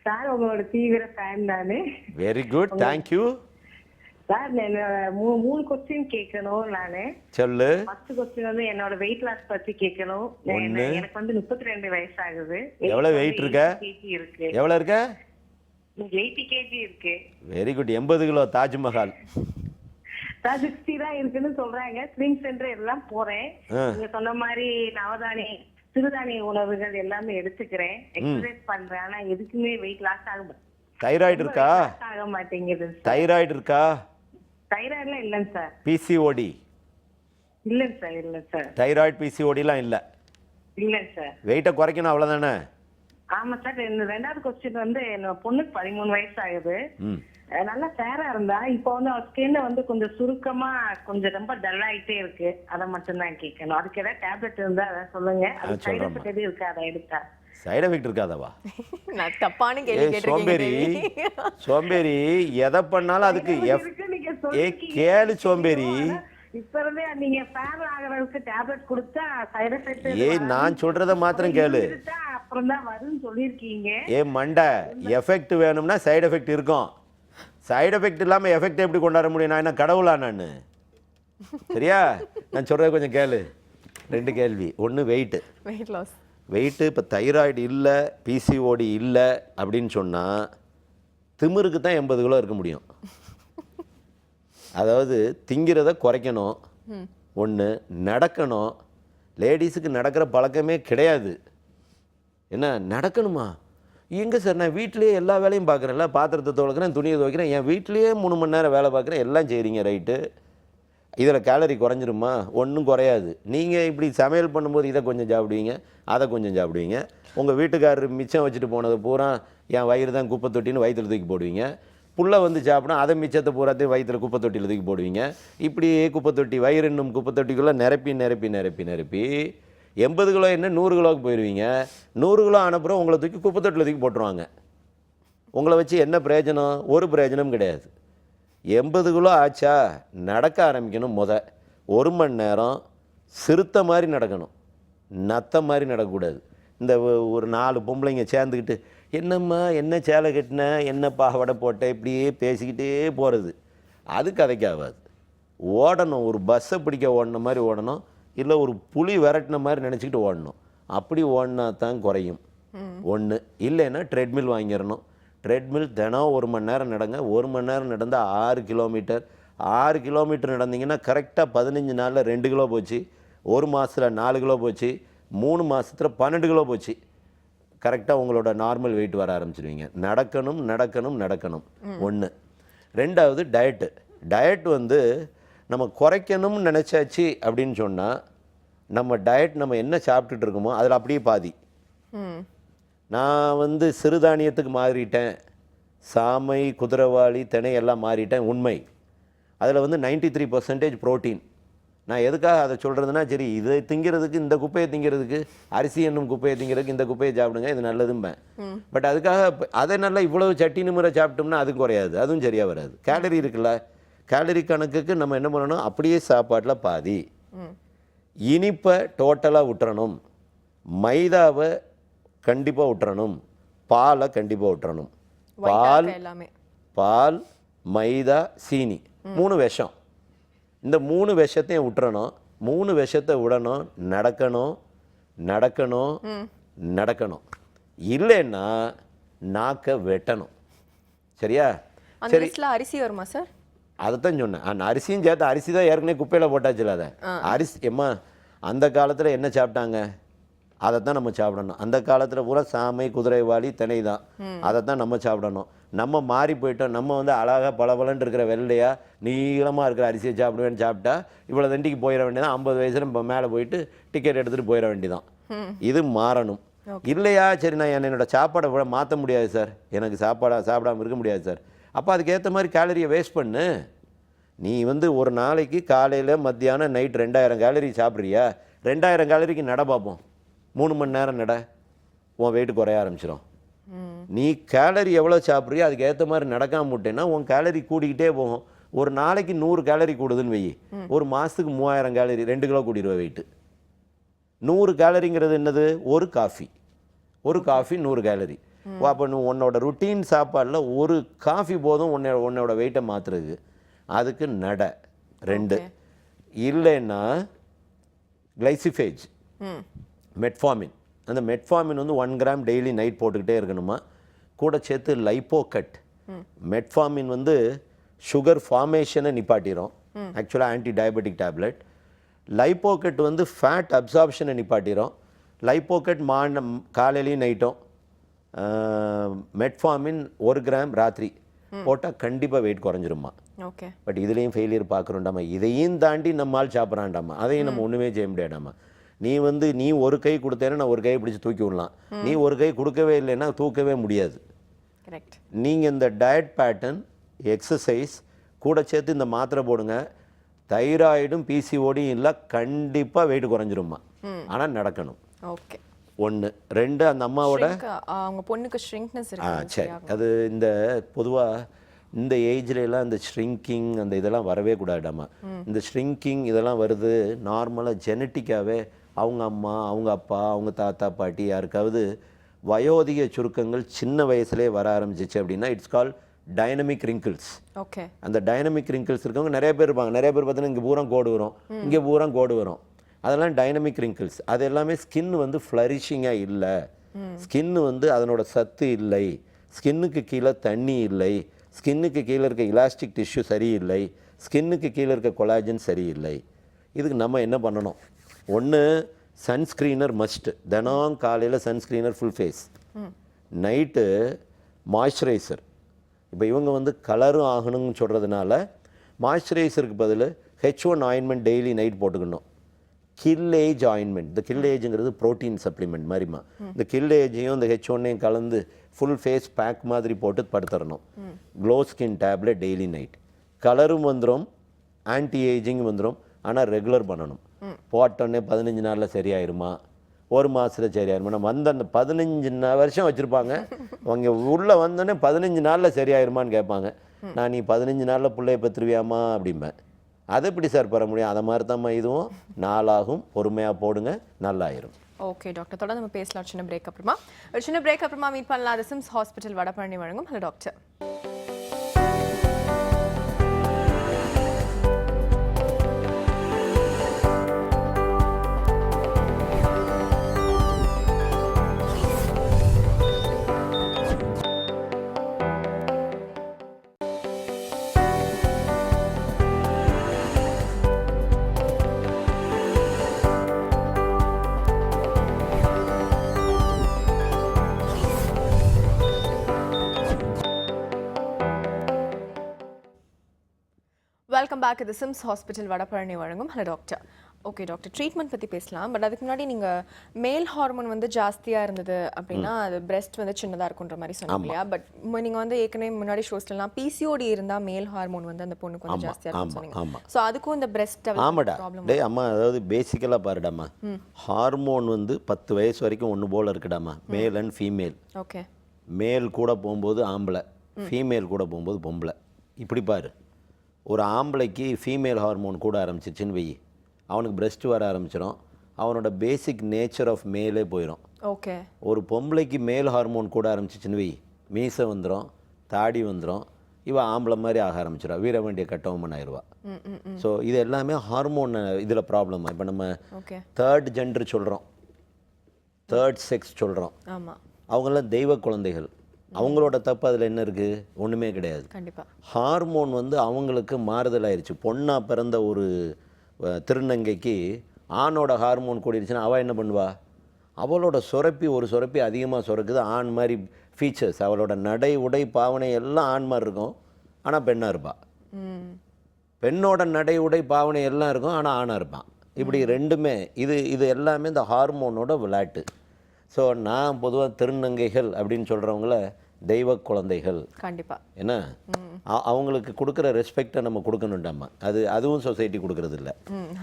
சார், உங்களோட தீவிர ஃபேன் நானு. Very good, thank you sir. நான் 3 கொஸ்டின் கேட்கணும். நானு சொல்லு. ஃபர்ஸ்ட் கொஸ்டின் வந்து என்னோட வெயிட் லாஸ் பத்தி கேட்கணும். எனக்கு வந்து 32 வயசு ஆகுது. எவ்வளவு வெயிட் இருக்க? எவ்வளவு இருக்க? 80 kg இருக்கு. Very good. 80 kilo Taj Mahal. Sir 60 தான் இருக்குன்னு சொல்றாங்க. ஸ்விங் சென்டர் எல்லாம் போறேன். நீங்க சொன்ன மாதிரி சிறுதானிய உணவுகள் எல்லாமே எடுத்துக்கிறேன், எக்ஸசைஸ் பண்றேன். ஆனா எதுக்குமே வெயிட் லாஸ் ஆக தைராய்டு இருக்கா? ஆக மாட்டேங்குது. தைராய்டு இருக்கா? தைராய்டுலாம் இல்லைங்க சார். பிசிஓடி இல்லைங்க சார். இல்லை சார், தைராய்டு பிசிஓடிலாம் இல்லை. இல்லைங்க சார். வெயிட்டை குறைக்கணும், அவ்வளோதானே? ஆமா சார். ரெண்டாவது கொஸ்டின் வந்து என்னோட பொண்ணுக்கு 13 வயசு ஆகுது. நல்லா ஃபேரா இருந்தா இப்போ வந்து ஸ்கின் வந்து கொஞ்சம் சுருக்கமா கொஞ்சம் ரொம்ப டல் ஆயிட்டே இருக்கு. அதை மட்டும் தான் கேட்கணும். அதுக்கு ஏதாவது டேப்லெட் இருந்தா அதை சொல்லுங்க. அது சைடு எஃபெக்ட் எதுவும் இருக்கா? அதை எடுத்தா சைடு எஃபெக்ட் இருக்காதவா? நான் தப்பான கேள்வி கேட்டிருக்கேன். சோம்பேறி எதை பண்ணாலும் அதுக்கு கேளு சோம்பேறி, இப்ப இருந்தே நீங்க ஃபேர் ஆகிறதுக்கு டேப்லெட் கொடுத்தா சைடு எஃபெக்ட் ஏய் நான் சொல்கிறத மாத்திரம் கேளு. அப்புறம் தான் வரும்னு சொல்லியிருக்கீங்க. மண்டை எஃபெக்ட் வேணும்னா சைடு எஃபெக்ட் இருக்கும். சைடு எஃபெக்ட் இல்லாமல் எஃபெக்ட் எப்படி கொண்டாட முடியும்? நான் என்ன கடவுளா நான்? சரியா? நான் சொல்கிறத கொஞ்சம் கேளு. 2 கேள்வி. ஒன்று வெயிட்டு. Weight loss. வெயிட்டு இப்போ தைராய்டு இல்லை, பிசிஓடி இல்லை அப்படின்னு சொன்னால் திமிருக்கு தான் 80 கிலோ இருக்க முடியும். அதாவது திங்கிறத குறைக்கணும். ஒன்று நடக்கணும். லேடிஸுக்கு நடக்கிற பழக்கமே கிடையாது. என்ன நடக்கணுமா? எங்கே சார், நான் வீட்டிலேயே எல்லா வேலையும் பார்க்குறேன்ல, பாத்திரத்தை துவைக்கிறேன், துணியை துவைக்கிறேன், என் வீட்லேயே 3 மணி நேரம் வேலை பார்க்குறேன், எல்லாம் செய்கிறீங்க, ரைட்டு. இதில் கேலரி குறைஞ்சிருமா? ஒன்றும் குறையாது. நீங்கள் இப்படி சமையல் பண்ணும்போது இதை கொஞ்சம் சாப்பிடுவீங்க, அதை கொஞ்சம் சாப்பிடுவீங்க. உங்கள் வீட்டுக்காரர் மிச்சம் வச்சுட்டு போனது பூரா என் வயிறு தான் குப்பை தொட்டின்னு வயிற்றுல தூக்கி போடுவீங்க. புள்ள வந்து சாப்பிடும், அதை மிச்சத்தை பூராத்தையும் வயிற்றுல குப்பை தொட்டியில் தூக்கி போடுவீங்க. இப்படியே குப்பை தொட்டி வயிறு இன்னும் குப்பை தொட்டிக்குள்ளே நிரப்பி நிரப்பி நிரப்பி நிரப்பி 80 கிலோ என்ன 100 கிலோவுக்கு போயிடுவீங்க. 100 கிலோ அனுப்புகிறோம், உங்களை தூக்கி குப்பை தொட்டியில் தூக்கி போட்டுருவாங்க. உங்களை வச்சு என்ன பிரயோஜனம்? ஒரு பிரயோஜனம் கிடையாது. 80 கிலோ ஆச்சா, நடக்க ஆரம்பிக்கணும். 1 மணி நேரம் சிறுத்தை மாதிரி நடக்கணும், நத்த மாதிரி நடக்கக்கூடாது. இந்த ஒரு 4 பொம்பளைங்க சேர்ந்துக்கிட்டு என்னம்மா என்ன சேலை கட்டின, என்ன பாவாடை போட்ட, இப்படியே பேசிக்கிட்டே போகிறது, அது கதைக்காகாது. ஓடணும், ஒரு பஸ்ஸை பிடிக்க ஓடின மாதிரி ஓடணும், இல்லை ஒரு புலி விரட்டின மாதிரி நினச்சிக்கிட்டு ஓடணும். அப்படி ஓடினா தான் குறையும். ஒன்று இல்லைன்னா ட்ரெட்மில் வாங்கிடணும். ட்ரெட்மில் தினம் 1 மணி நேரம் நடங்க. 1 மணி நேரம் நடந்தால் 6 கிலோமீட்டர். 6 கிலோமீட்டர் நடந்தீங்கன்னா கரெக்டாக 15 நாளில் 2 கிலோ போச்சு, 1 மாதத்தில் 4 கிலோ போச்சு, 3 மாதத்தில் 12 கிலோ போச்சு. கரெக்டாக உங்களோட நார்மல் வெயிட் வர ஆரம்பிச்சிடுவீங்க. நடக்கணும் நடக்கணும் நடக்கணும். 1. 2வது டயட்டு. டயட் வந்து நம்ம குறைக்கணும்னு நினச்சாச்சு அப்படின்னு சொன்னால் நம்ம டயட் நம்ம என்ன சாப்பிட்டுட்டு இருக்கோமோ அதில் அப்படியே பாதி. நான் வந்து சிறுதானியத்துக்கு மாறிட்டேன், சாமை குதிரைவாளி திணை எல்லாம் மாறிட்டேன், உண்மை. அதில் வந்து 93% புரோட்டீன். நான் எதுக்காக அதை சொல்கிறதுனா, சரி இதை திங்கிறதுக்கு, இந்த குப்பையை திங்கிறதுக்கு, அரிசி என்னும் குப்பையை திங்கிறதுக்கு இந்த குப்பையை சாப்பிடுங்க, இது நல்லதும்பேன். பட் அதுக்காக அதை நல்லா இவ்வளவு சட்டினு முறை சாப்பிட்டோம்னா அது குறையாது, அதுவும் சரியாக வராது. கேலரி இருக்குல்ல, கேலரி கணக்குக்கு நம்ம என்ன பண்ணணும், அப்படியே சாப்பாட்டில் பாதி. இனிப்பை டோட்டலாக விட்டுறணும், மைதாவை கண்டிப்பாக விட்டுறணும், பாலை கண்டிப்பாக விட்டுறணும். பால் மைதா சீனி 3 விஷம். இந்த 3 விஷத்தையும் விட்டுறணும். 3 விஷத்தை விடணும். நடக்கணும் நடக்கணும் நடக்கணும். இல்லைன்னா நாக்கை வெட்டணும். சரியா? சரி, அரிசி வருமா சார்? அதைத்தான் சொன்னேன். அரிசியும் சேர்த்து, அரிசி தான் ஏற்கனவே குப்பையில் போட்டாச்சுல. அதை அரிசி எம்மா அந்த காலத்தில் என்ன சாப்பிட்டாங்க, அதைத்தான் நம்ம சாப்பிடணும். அந்த காலத்தில் பூரா சாமை குதிரைவாளி திணை தான், அதைத்தான் நம்ம சாப்பிடணும். நம்ம மாறி போயிட்டோம். நம்ம வந்து அழகாக பளபளன்னு இருக்கிற வெள்ளையா நீளமாக இருக்கிற அரிசியை சாப்பிடுவேன்னு சாப்பிட்டா இவ்வளோ தண்டிக்கு போயிட வேண்டியதான். 50 வயசுல இப்போ மேலே போயிட்டு டிக்கெட் எடுத்துகிட்டு போயிட வேண்டியதான். இது மாறணும். இல்லையா, சரி நான் என்னோடய சாப்பாடை மாற்ற முடியாது சார், எனக்கு சாப்பிடாமல் இருக்க முடியாது சார், அப்போ அதுக்கேற்ற மாதிரி கேலரியை வேஸ்ட் பண்ணு. நீ வந்து ஒரு நாளைக்கு காலையில் மத்தியானம் நைட் 2000 கேலரி சாப்பிட்றியா? 2000 கேலரிக்கு நட பார்ப்போம். 3 மணி நேரம் நட, உன் வெயிட் குறைய ஆரம்பிச்சிடும். நீ கேலரி எவ்வளோ சாப்பிட்றியோ அதுக்கு ஏற்ற மாதிரி நடக்காம விட்டேன்னா உன் கேலரி கூடிக்கிட்டே போகும். ஒரு நாளைக்கு 100 கேலரி கூடுதுன்னு வை, ஒரு மாதத்துக்கு 3000 கேலரி, 2 கிலோ கூடிடுவேன் வெயிட்டு. 100 கேலரிங்கிறது என்னது? ஒரு காஃபி 100 கேலரி. அப்போ நீ உன்னோட ருட்டீன் சாப்பாடில் ஒரு காஃபி போதும் உன்னோட வெயிட்டை மாற்றுறதுக்கு. அதுக்கு நட. 2 இல்லைன்னா கிளைசிஃபேஜ், மெட்ஃபார்மின். அந்த மெட்ஃபார்மின் வந்து 1 கிராம் டெய்லி நைட் போட்டுக்கிட்டே இருக்கணுமா. கூட சேர்த்து லைப்போகட். மெட்ஃபார்மின் வந்து சுகர் ஃபார்மேஷனை நிப்பாட்டிடும், ஆக்சுவலாக ஆன்டி டயபெட்டிக் டேப்லெட். லைப்போகட் வந்து ஃபேட் அப்சார்ப்ஷனை நிப்பாட்டிடும். லைப்போகட் காலையிலையும் நைட்டும். மெட்ஃபார்மின் 1 கிராம் ராத்திரி போட்டால் கண்டிப்பாக வெயிட் குறைஞ்சிருமா. ஓகே. பட் இதுலேயும் ஃபெயிலியர் பார்க்குறோண்டாமா, இதையும் தாண்டி நம்மால் சாப்பிட்றாண்டாமா, அதையும் நம்ம ஒன்றுமே செய்ய முடியாடாமா. நீ ஒரு கை கொடுத்தேன்னா நான் ஒரு கையை பிடிச்சி தூக்கி விடலாம், நீ ஒரு கை கொடுக்கவே இல்லைன்னா தூக்கவே முடியாது. நீங்கள் இந்த டயட் பேட்டர்ன், எக்ஸசைஸ் கூட சேர்த்து இந்த மாத்திரை போடுங்க, தைராய்டும் பிசிஓடியும் இல்லை, கண்டிப்பாக வெயிட் குறைஞ்சிருமா. ஆனால் நடக்கணும். ஓகே. 1. 2 அந்த அம்மாவோட அவங்க பொண்ணுக்கு ஷ்ரிங்க்னஸ் இருக்கு. சரி, அது இந்த பொதுவாக இந்த ஏஜ்ல எல்லாம் இந்த ஷ்ரிங்கிங் அந்த இதெல்லாம் வரவே கூடாதாம்மா. இந்த ஷ்ரிங்கிங் இதெல்லாம் வருது நார்மலாக ஜெனட்டிக்காகவே அவங்க அம்மா, அவங்க அப்பா, அவங்க தாத்தா, பாட்டி யாருக்காவது வயோதிக சுருக்கங்கள் சின்ன வயசுலேயே வர ஆரம்பிச்சிச்சு அப்படின்னா it's call dynamic wrinkles. Okay. அந்த டைனமிக் ரிங்கிள்ஸ் இருக்கவங்க நிறைய பேர் இருப்பாங்க. நிறைய பேர் பார்த்தீங்கன்னா இங்கே பூரா கோடு வரும், இங்கே பூரா கோடு வரும். அதெல்லாம் டைனமிக் ரிங்கிள்ஸ். அது எல்லாமே ஸ்கின் வந்து ஃப்ளரிஷிங்காக இல்லை, ஸ்கின் வந்து அதனோட சத்து இல்லை, ஸ்கின்னுக்கு கீழே தண்ணி இல்லை, ஸ்கின்னுக்கு கீழே இருக்க இலாஸ்டிக் டிஷ்யூ சரியில்லை, ஸ்கின்னுக்கு கீழே இருக்க கொலாஜன் சரியில்லை. இதுக்கு நம்ம என்ன பண்ணணும்? ஒன்று சன்ஸ்க்ரீனர் மஸ்ட். தினம் காலையில் sunscreen full face, night moisturiser. இப்போ இவங்க வந்து கலரும் ஆகணும்னு சொல்கிறதுனால மாய்ஸ்சரைசருக்கு பதில் H1 ஆயின்மெண்ட் டெய்லி நைட் போட்டுக்கணும். கில் ஏஜ் ஆயின்மெண்ட். இந்த கில் ஏஜுங்கிறது ப்ரோட்டீன் சப்ளிமெண்ட் மாதிரிமா. இந்த கில் ஏஜையும் இந்த H1ஐயும் கலந்து ஃபுல் ஃபேஸ் பேக் மாதிரி போட்டு படுத்துடணும். Glow skin tablet daily night. கலரும் வந்துடும், ஆன்டி ஏஜிங் வந்துடும். ஆனால் ரெகுலர் பண்ணணும். போட்டோன்னே 15 நாளில் சரியாயிருமா, ஒரு மாதத்தில் சரியாயிருமா? நம்ம வந்து அந்த 15 வருஷம் வச்சுருப்பாங்க. அவங்க உள்ளே வந்தோடனே 15 நாளில் சரியாயிருமான்னு கேட்பாங்க. நான் நீ 15 நாளில் பிள்ளைய பெற்றுருவியாமா அப்படிம்பேன். அதை எப்படி சார் பெற முடியும்? அதை மாதிரி தான் இதுவும் நாளாகும். பொறுமையாக போடுங்க, நல்லாயிரும். ஓகே டாக்டர், தொடர்ந்து நம்ம பேசலாம். சின்ன பிரேக் அப்புறமா. ஒரு சின்ன பிரேக் அப்புறமா மீட் பண்ணலாம். அது சிம்ஸ் ஹாஸ்பிட்டல் வடபழனி வழங்கும் ஹலோ டாக்டர். Welcome back. இது சிம்ஸ் ஹாஸ்பிட்டல் வடபழனி வழங்கும் hello doctor. Okay doctor, treatment பற்றி பேசலாம். பட் அதுக்கு முன்னாடி நீங்கள் மேல் ஹார்மோன் வந்து ஜாஸ்தியாக இருந்தது அப்படின்னா அது பிரெஸ்ட் வந்து சின்னதாக இருக்குன்ற மாதிரி சொன்னீங்க இல்லையா? பட் நீங்கள் வந்து ஏற்கனவே முன்னாடி ஷோஸ்லாம் பிசிஓடி இருந்தால் மேல் ஹார்மோன் வந்து அந்த பொண்ணுக்கு வந்து ஜாஸ்தியாக இருக்குன்னு சொன்னீங்க. ஸோ அதுக்கும் இந்த பிரெஸ்ட் ப்ராப்ளம். டே அம்மா, அதாவது பேசிக்கலாக பாருடாம்மா, ஹார்மோன் வந்து 10 வயசு வரைக்கும் ஒன்று போல் இருக்குடாம்மா. Male and female. ஓகே. மேல் கூட போகும்போது ஆம்பளை, ஃபீமேல் கூட போகும்போது பொம்பளை. இப்படி பாரு, ஒரு ஆம்பளைக்கு ஃபீமேல் ஹார்மோன் கூட ஆரம்பிச்சிச்சின்னு வை, அவனுக்கு பிரெஸ்ட் வர ஆரம்பிச்சிடும். அவனோட பேசிக் நேச்சர் ஆஃப் மேலே போயிடும். ஓகே. ஒரு பொம்பளைக்கு மேல் ஹார்மோன் கூட ஆரம்பிச்சிச்சின்னு வை, மீசை வந்துடும், தாடி வந்துடும், இவன் ஆம்பளை மாதிரி ஆக ஆரம்பிச்சிடும், வீர வேண்டிய கட்டவமன் ஆயிடுவா. ஸோ இது எல்லாமே ஹார்மோன் இதில் ப்ராப்ளம். இப்போ நம்ம தேர்ட் ஜெண்டர் சொல்கிறோம், தேர்ட் செக்ஸ் சொல்கிறோம். ஆமாம். அவங்களாம் தெய்வ குழந்தைகள். அவங்களோட தப்பு அதில் என்ன இருக்குது? ஒன்றுமே கிடையாது. கண்டிப்பாக. ஹார்மோன் வந்து அவங்களுக்கு மாறுதல் ஆயிடுச்சு. பொண்ணாக பிறந்த ஒரு திருநங்கைக்கு ஆணோட ஹார்மோன் கூடிடுச்சுன்னா அவள் என்ன பண்ணுவா? அவளோட சுரப்பி, ஒரு சுரப்பி அதிகமாக சுரக்குது, ஆண் மாதிரி ஃபீச்சர்ஸ், அவளோட நடை உடை பாவனை எல்லாம் ஆண் மாதிரி இருக்கும், ஆனால் பெண்ணாக இருப்பாள். பெண்ணோட நடை உடை பாவனை எல்லாம் இருக்கும், ஆனால் ஆணாக இருப்பான். இப்படி ரெண்டுமே இது எல்லாமே இந்த ஹார்மோனோட விளையாட்டு. ஸோ நான் பொதுவாக திருநங்கைகள் அப்படின்னு சொல்கிறவங்கள தெய்வ குழந்தைகள். கண்டிப்பாக. ஏன்னா அவங்களுக்கு கொடுக்குற ரெஸ்பெக்டை நம்ம கொடுக்கணுண்டாமா. அதுவும் சொசைட்டி கொடுக்கறது இல்லை.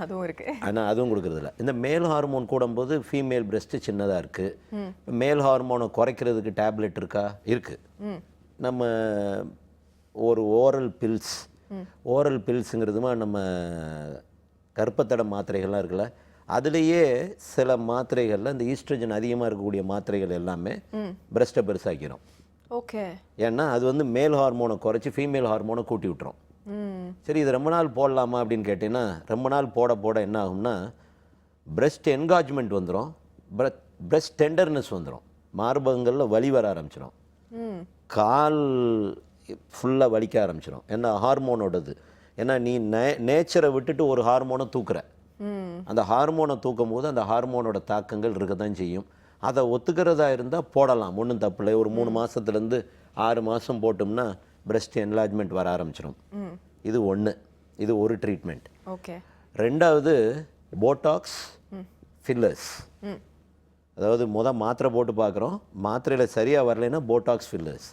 அதுவும் இருக்குது. ஆனால் அதுவும் கொடுக்கறது இல்லை. இந்த மேல் ஹார்மோன் கூடும்போது ஃபீமேல் பிரெஸ்ட்டு சின்னதாக இருக்குது. மேல் ஹார்மோனை குறைக்கிறதுக்கு டேப்லெட் இருக்கா? இருக்குது. நம்ம ஒரு ஓரல் பில்ஸுங்கிறதுமா நம்ம கர்ப்பத்தடை மாத்திரைகள்லாம் இருக்குல்ல, அதுலேயே சில மாத்திரைகளில் இந்த ஈஸ்ட்ரஜன் அதிகமாக இருக்கக்கூடிய மாத்திரைகள் எல்லாமே பிரெஸ்ட்டை பெருசாக்கிறோம். ஓகே. ஏன்னா அது வந்து மேல் ஹார்மோனை குறைச்சி ஃபீமேல் ஹார்மோனை கூட்டி விட்டுரும். சரி, இது ரொம்ப நாள் போடலாமா அப்படின்னு கேட்டிங்கன்னா, ரொம்ப நாள் போட என்ன ஆகும்னா பிரெஸ்ட் என்காஜ்மெண்ட் வந்துடும், பிரெஸ்ட் டெண்டர்னஸ் வந்துடும், மார்பகங்களில் வலி வர ஆரம்பிச்சிடும், கால் ஃபுல்லாக வலிக்க ஆரம்பிச்சிடும். ஏன்னா ஹார்மோனோடது. ஏன்னா நீ நேச்சரை விட்டுட்டு ஒரு ஹார்மோனை தூக்குற, அந்த ஹார்மோனை தூக்கும் போது அந்த ஹார்மோனோட தாக்கங்கள் இருக்க தான் செய்யும். அதை ஒத்துக்கிறதா இருந்தால் போடலாம், ஒன்றும் தப்பு இல்லை. ஒரு 3 மாதத்துலேருந்து 6 மாதம் போட்டோம்னா பிரெஸ்ட் என்லார்ஜ்மெண்ட் வர ஆரம்பிச்சிடும். இது ஒன்று, இது ஒரு ட்ரீட்மெண்ட். ஓகே. ரெண்டாவது போட்டாக்ஸ், ஃபில்லர்ஸ். அதாவது மாத்திரை போட்டு பார்க்குறோம், மாத்திரையில் சரியாக வரலைன்னா போட்டாக்ஸ், ஃபில்லர்ஸ்.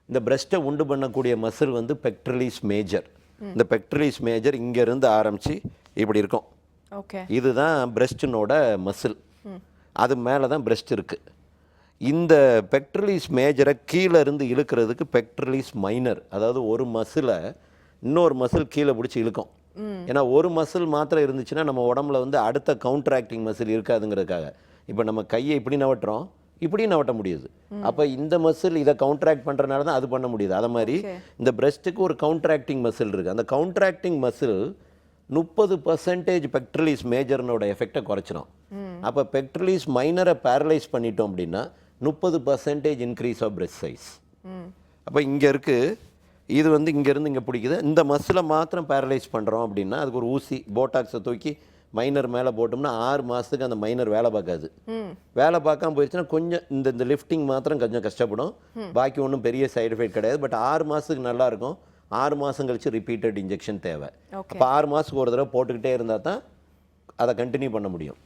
இந்த பிரெஸ்ட்டை உண்டு பண்ணக்கூடிய மசில் வந்து பெக்ட்ரலிஸ் மேஜர். இந்த பெக்ட்ரலிஸ் மேஜர் இங்கேருந்து ஆரம்பித்து இப்படி இருக்கும். ஓகே. இதுதான் பிரெஸ்டினோட மசில். அது மேலே தான் பிரெஸ்ட் இருக்குது. இந்த பெக்ட்ரலிஸ் மேஜரை கீழே இருந்து இழுக்கிறதுக்கு பெக்ட்ரலிஸ் மைனர், அதாவது ஒரு மசிலை இன்னொரு மசில் கீழே பிடிச்சி இழுக்கும். ஏன்னா ஒரு மசில் மாத்திரம் இருந்துச்சுன்னா நம்ம உடம்புல வந்து அடுத்த கவுண்டராக்டிங் மசில் இருக்காதுங்கிறதுக்காக. இப்போ நம்ம கையை இப்படி நவட்டுறோம், இப்படி நவட்ட முடியுது. அப்போ இந்த மசில் இதை கவுண்டராக்ட் பண்ணுறதுனால தான் அது பண்ண முடியுது. அதை மாதிரி இந்த பிரஸ்ட்டுக்கு ஒரு கவுண்டராக்டிங் மசில் இருக்குது. அந்த கவுண்டராக்டிங் மசில் 30% பெக்ட்ரலிஸ் மேஜர்னோட எஃபெக்டை குறைச்சிடும். அப்போ பெக்ட்ரலிஸ் மைனரை பேரலைஸ் பண்ணிட்டோம் அப்படின்னா 30% இன்க்ரீஸ் ஆஃப் பிரஸ்ட் சைஸ். அப்போ இங்கே இருக்குது, இது வந்து இங்கேருந்து இங்கே பிடிக்குது. இந்த மசிலை மாத்திரம் பேரலைஸ் பண்ணுறோம் அப்படின்னா அதுக்கு ஒரு ஊசி போட்டாக்ஸை தூக்கி மைனர் மேலே போட்டோம்னா 6 மாதத்துக்கு அந்த மைனர் வேலை பார்க்காது. வேலை பார்க்காம போயிடுச்சுன்னா கொஞ்சம் இந்த லிஃப்டிங் மாத்திரம் கொஞ்சம் கஷ்டப்படும், பாக்கி ஒன்றும் பெரிய சைடு எஃபெக்ட் கிடையாது. பட் 6 மாதத்துக்கு நல்லாயிருக்கும். 6 மாதம் கழிச்சு ரிப்பீட்டட் இன்ஜெக்ஷன் தேவை. அப்போ 6 மாதத்துக்கு ஒரு தடவை போட்டுக்கிட்டே இருந்தால் தான் அதை கண்டினியூ பண்ண முடியும்.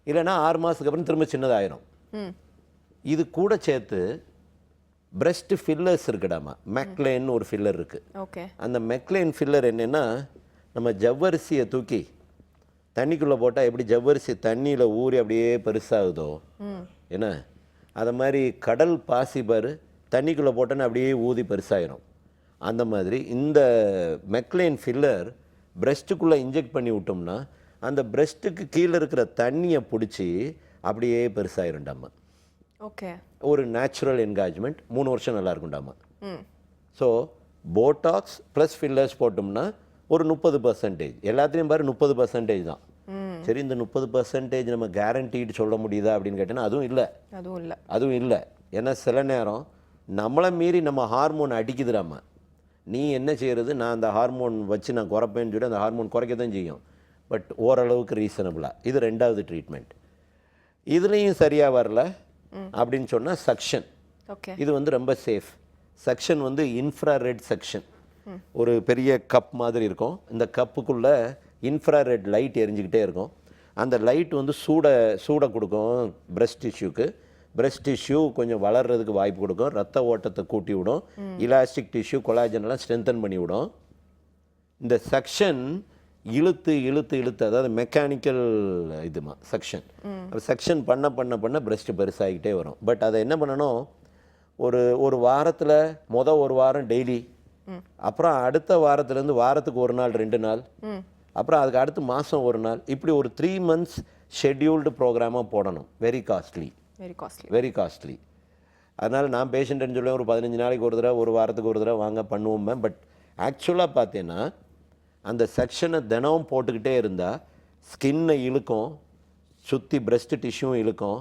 இல்லைன்னா 6 மாதத்துக்கு அப்புறம் திரும்ப சின்னதாயிரும். இது கூட சேர்த்து பிரஸ்ட் ஃபில்லர்ஸ் இருக்குடாமா. மெக்லேன் ஒரு ஃபில்லர் இருக்குது. அந்த மெக்லேன் ஃபில்லர் என்னென்னா, நம்ம ஜவ்வரிசியை தூக்கி தண்ணிக்குள்ளே போட்டால் எப்படி ஜவ்வரிசி தண்ணியில் ஊறி அப்படியே பெருசாகுதோ என்ன, அதை மாதிரி கடல் பாசிபர் தண்ணிக்குள்ளே போட்டோன்னா அப்படியே ஊதி பெருசாகிடும். அந்த மாதிரி இந்த மெக்லேன் ஃபில்லர் பிரஸ்ட்டுக்குள்ளே இன்ஜெக்ட் பண்ணி விட்டோம்னா அந்த பிரஸ்ட்டுக்கு கீழே இருக்கிற தண்ணியை பிடிச்சி அப்படியே பெருசாகிருண்டாமா. ஓகே, ஒரு நேச்சுரல் என்கேஜ்மெண்ட் 3 வருஷம் நல்லா இருக்குண்டாமா. ஸோ போட்டாக்ஸ் ப்ளஸ் ஃபில்லர்ஸ் போட்டோம்னா ஒரு 30%. எல்லாத்துலேயும் பாரு 30% தான். சரி, இந்த 30% நம்ம கேரண்டீடு சொல்ல முடியுதா அப்படின்னு கேட்டேன்னா அதுவும் இல்லை. ஏன்னா சில நேரம் நம்மளை மீறி நம்ம ஹார்மோன் அடிக்குதுடாமா. நீ என்ன செய்கிறது, நான் அந்த ஹார்மோன் வச்சு நான் குறைப்பேன்னு சொல்லி அந்த ஹார்மோன் குறைக்க தான் செய்யும். பட் ஓரளவுக்கு ரீசனபிளாக. இது 2வது ட்ரீட்மெண்ட். இதுலேயும் சரியாக வரல அப்படின்னு சொன்னால் சக்ஷன். இது வந்து ரொம்ப சேஃப். சக்ஷன் வந்து இன்ஃப்ராரெட் சக்ஷன். ஒரு பெரிய கப் மாதிரி இருக்கும். இந்த கப்புக்குள்ளே இன்ஃப்ராரெட் லைட் எரிஞ்சிக்கிட்டே இருக்கும். அந்த லைட் வந்து சூடை கொடுக்கும் பிரஸ்ட் டிஷ்யூக்கு. பிரஸ்ட் டிஷ்யூ கொஞ்சம் வளர்கிறதுக்கு வாய்ப்பு கொடுக்கும், ரத்த ஓட்டத்தை கூட்டி விடும், இலாஸ்டிக் டிஷ்யூ கொலாஜனெல்லாம் ஸ்ட்ரென்தன் பண்ணி விடும். இந்த சக்ஷன் இழுத்து இழுத்து இழுத்து, அதாவது மெக்கானிக்கல் இதுமா சக்ஷன். சக்ஷன் பண்ண பிரஸ்ட் பெருசாகிக்கிட்டே வரும். பட் அதை என்ன பண்ணணும், ஒரு வாரத்தில் ஒரு வாரம் டெய்லி, அப்புறம் அடுத்த வாரத்துலேருந்து வாரத்துக்கு 1 நாள் 2 நாள், அப்புறம் அதுக்கு அடுத்து மாதம் 1 நாள், இப்படி ஒரு 3 months ஷெட்யூல்டு ப்ரோக்ராமாக போடணும். Very costly. அதனால் நான் பேஷண்ட்டுன்னு சொல்லுவேன், ஒரு 15 நாளைக்கு ஒரு தடவை, ஒரு வாரத்துக்கு ஒரு தடவை வாங்க பண்ணுவோமே. பட் ஆக்சுவலாக பார்த்தீங்கன்னா அந்த செக்ஷனை தினமும் போட்டுக்கிட்டே இருந்தால் ஸ்கின்னை இழுக்கும், சுற்றி பிரஸ்ட் டிஷ்யூவும் இழுக்கும்.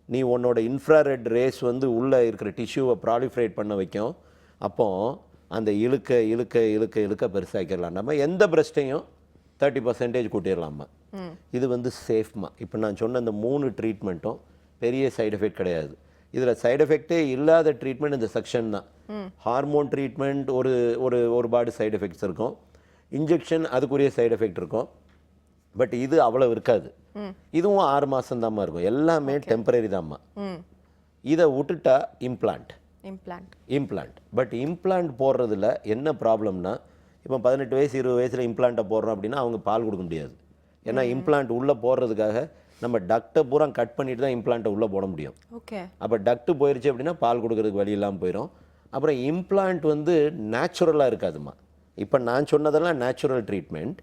நீ உன்னோட இன்ஃப்ராரெட் ரேஸ் வந்து உள்ளே இருக்கிற டிஷ்யூவை ப்ராலிஃபரேட் பண்ண வைக்கும். அப்போது அந்த இழுக்க பெருசாக்கிடலாம். நம்ம எந்த பிரஸ்ட்டையும் 30% கூட்டிடலாமா. இது வந்து சேஃப்மா. இப்போ நான் சொன்ன இந்த 3 ட்ரீட்மெண்ட்டும் பெரிய சைடு எஃபெக்ட் கிடையாது. இதில் சைடு எஃபெக்டே இல்லாத ட்ரீட்மெண்ட் இந்த செக்ஷன் தான். ஹார்மோன் ட்ரீட்மெண்ட் ஒரு பாடி சைடு எஃபெக்ட்ஸ் இருக்கும். இன்ஜெக்ஷன் அதுக்குரிய சைடு எஃபெக்ட் இருக்கும். பட் இது அவ்வளோ இருக்காது. இதுவும் 6 மாதம் தாம்மா இருக்கும். எல்லாமே டெம்பரரி தாம்மா. இதை விட்டுட்டா இம்ப்ளான்ட். பட் இம்ப்ளான்ட் போடுறதுல என்ன ப்ராப்ளம்னா, இப்போ 18 வயசு 20 வயசில் இம்ப்ளான்ட்டை போடுறோம் அப்படின்னா அவங்க பால் கொடுக்க முடியாது. ஏன்னா இம்ப்ளான்ட் உள்ளே போடுறதுக்காக நம்ம டக்டை பூரா கட் பண்ணிட்டு தான் இம்ப்ளான்ட்டை உள்ளே போட முடியும். அப்போ டக்ட்டு போயிடுச்சு அப்படின்னா பால் கொடுக்கறதுக்கு வழி இல்லாமல் போயிடும். அப்புறம் இம்ப்ளான்ட் வந்து நேச்சுரலாக இருக்காதுமா. இப்போ நான் சொன்னதெல்லாம் நேச்சுரல் ட்ரீட்மெண்ட்.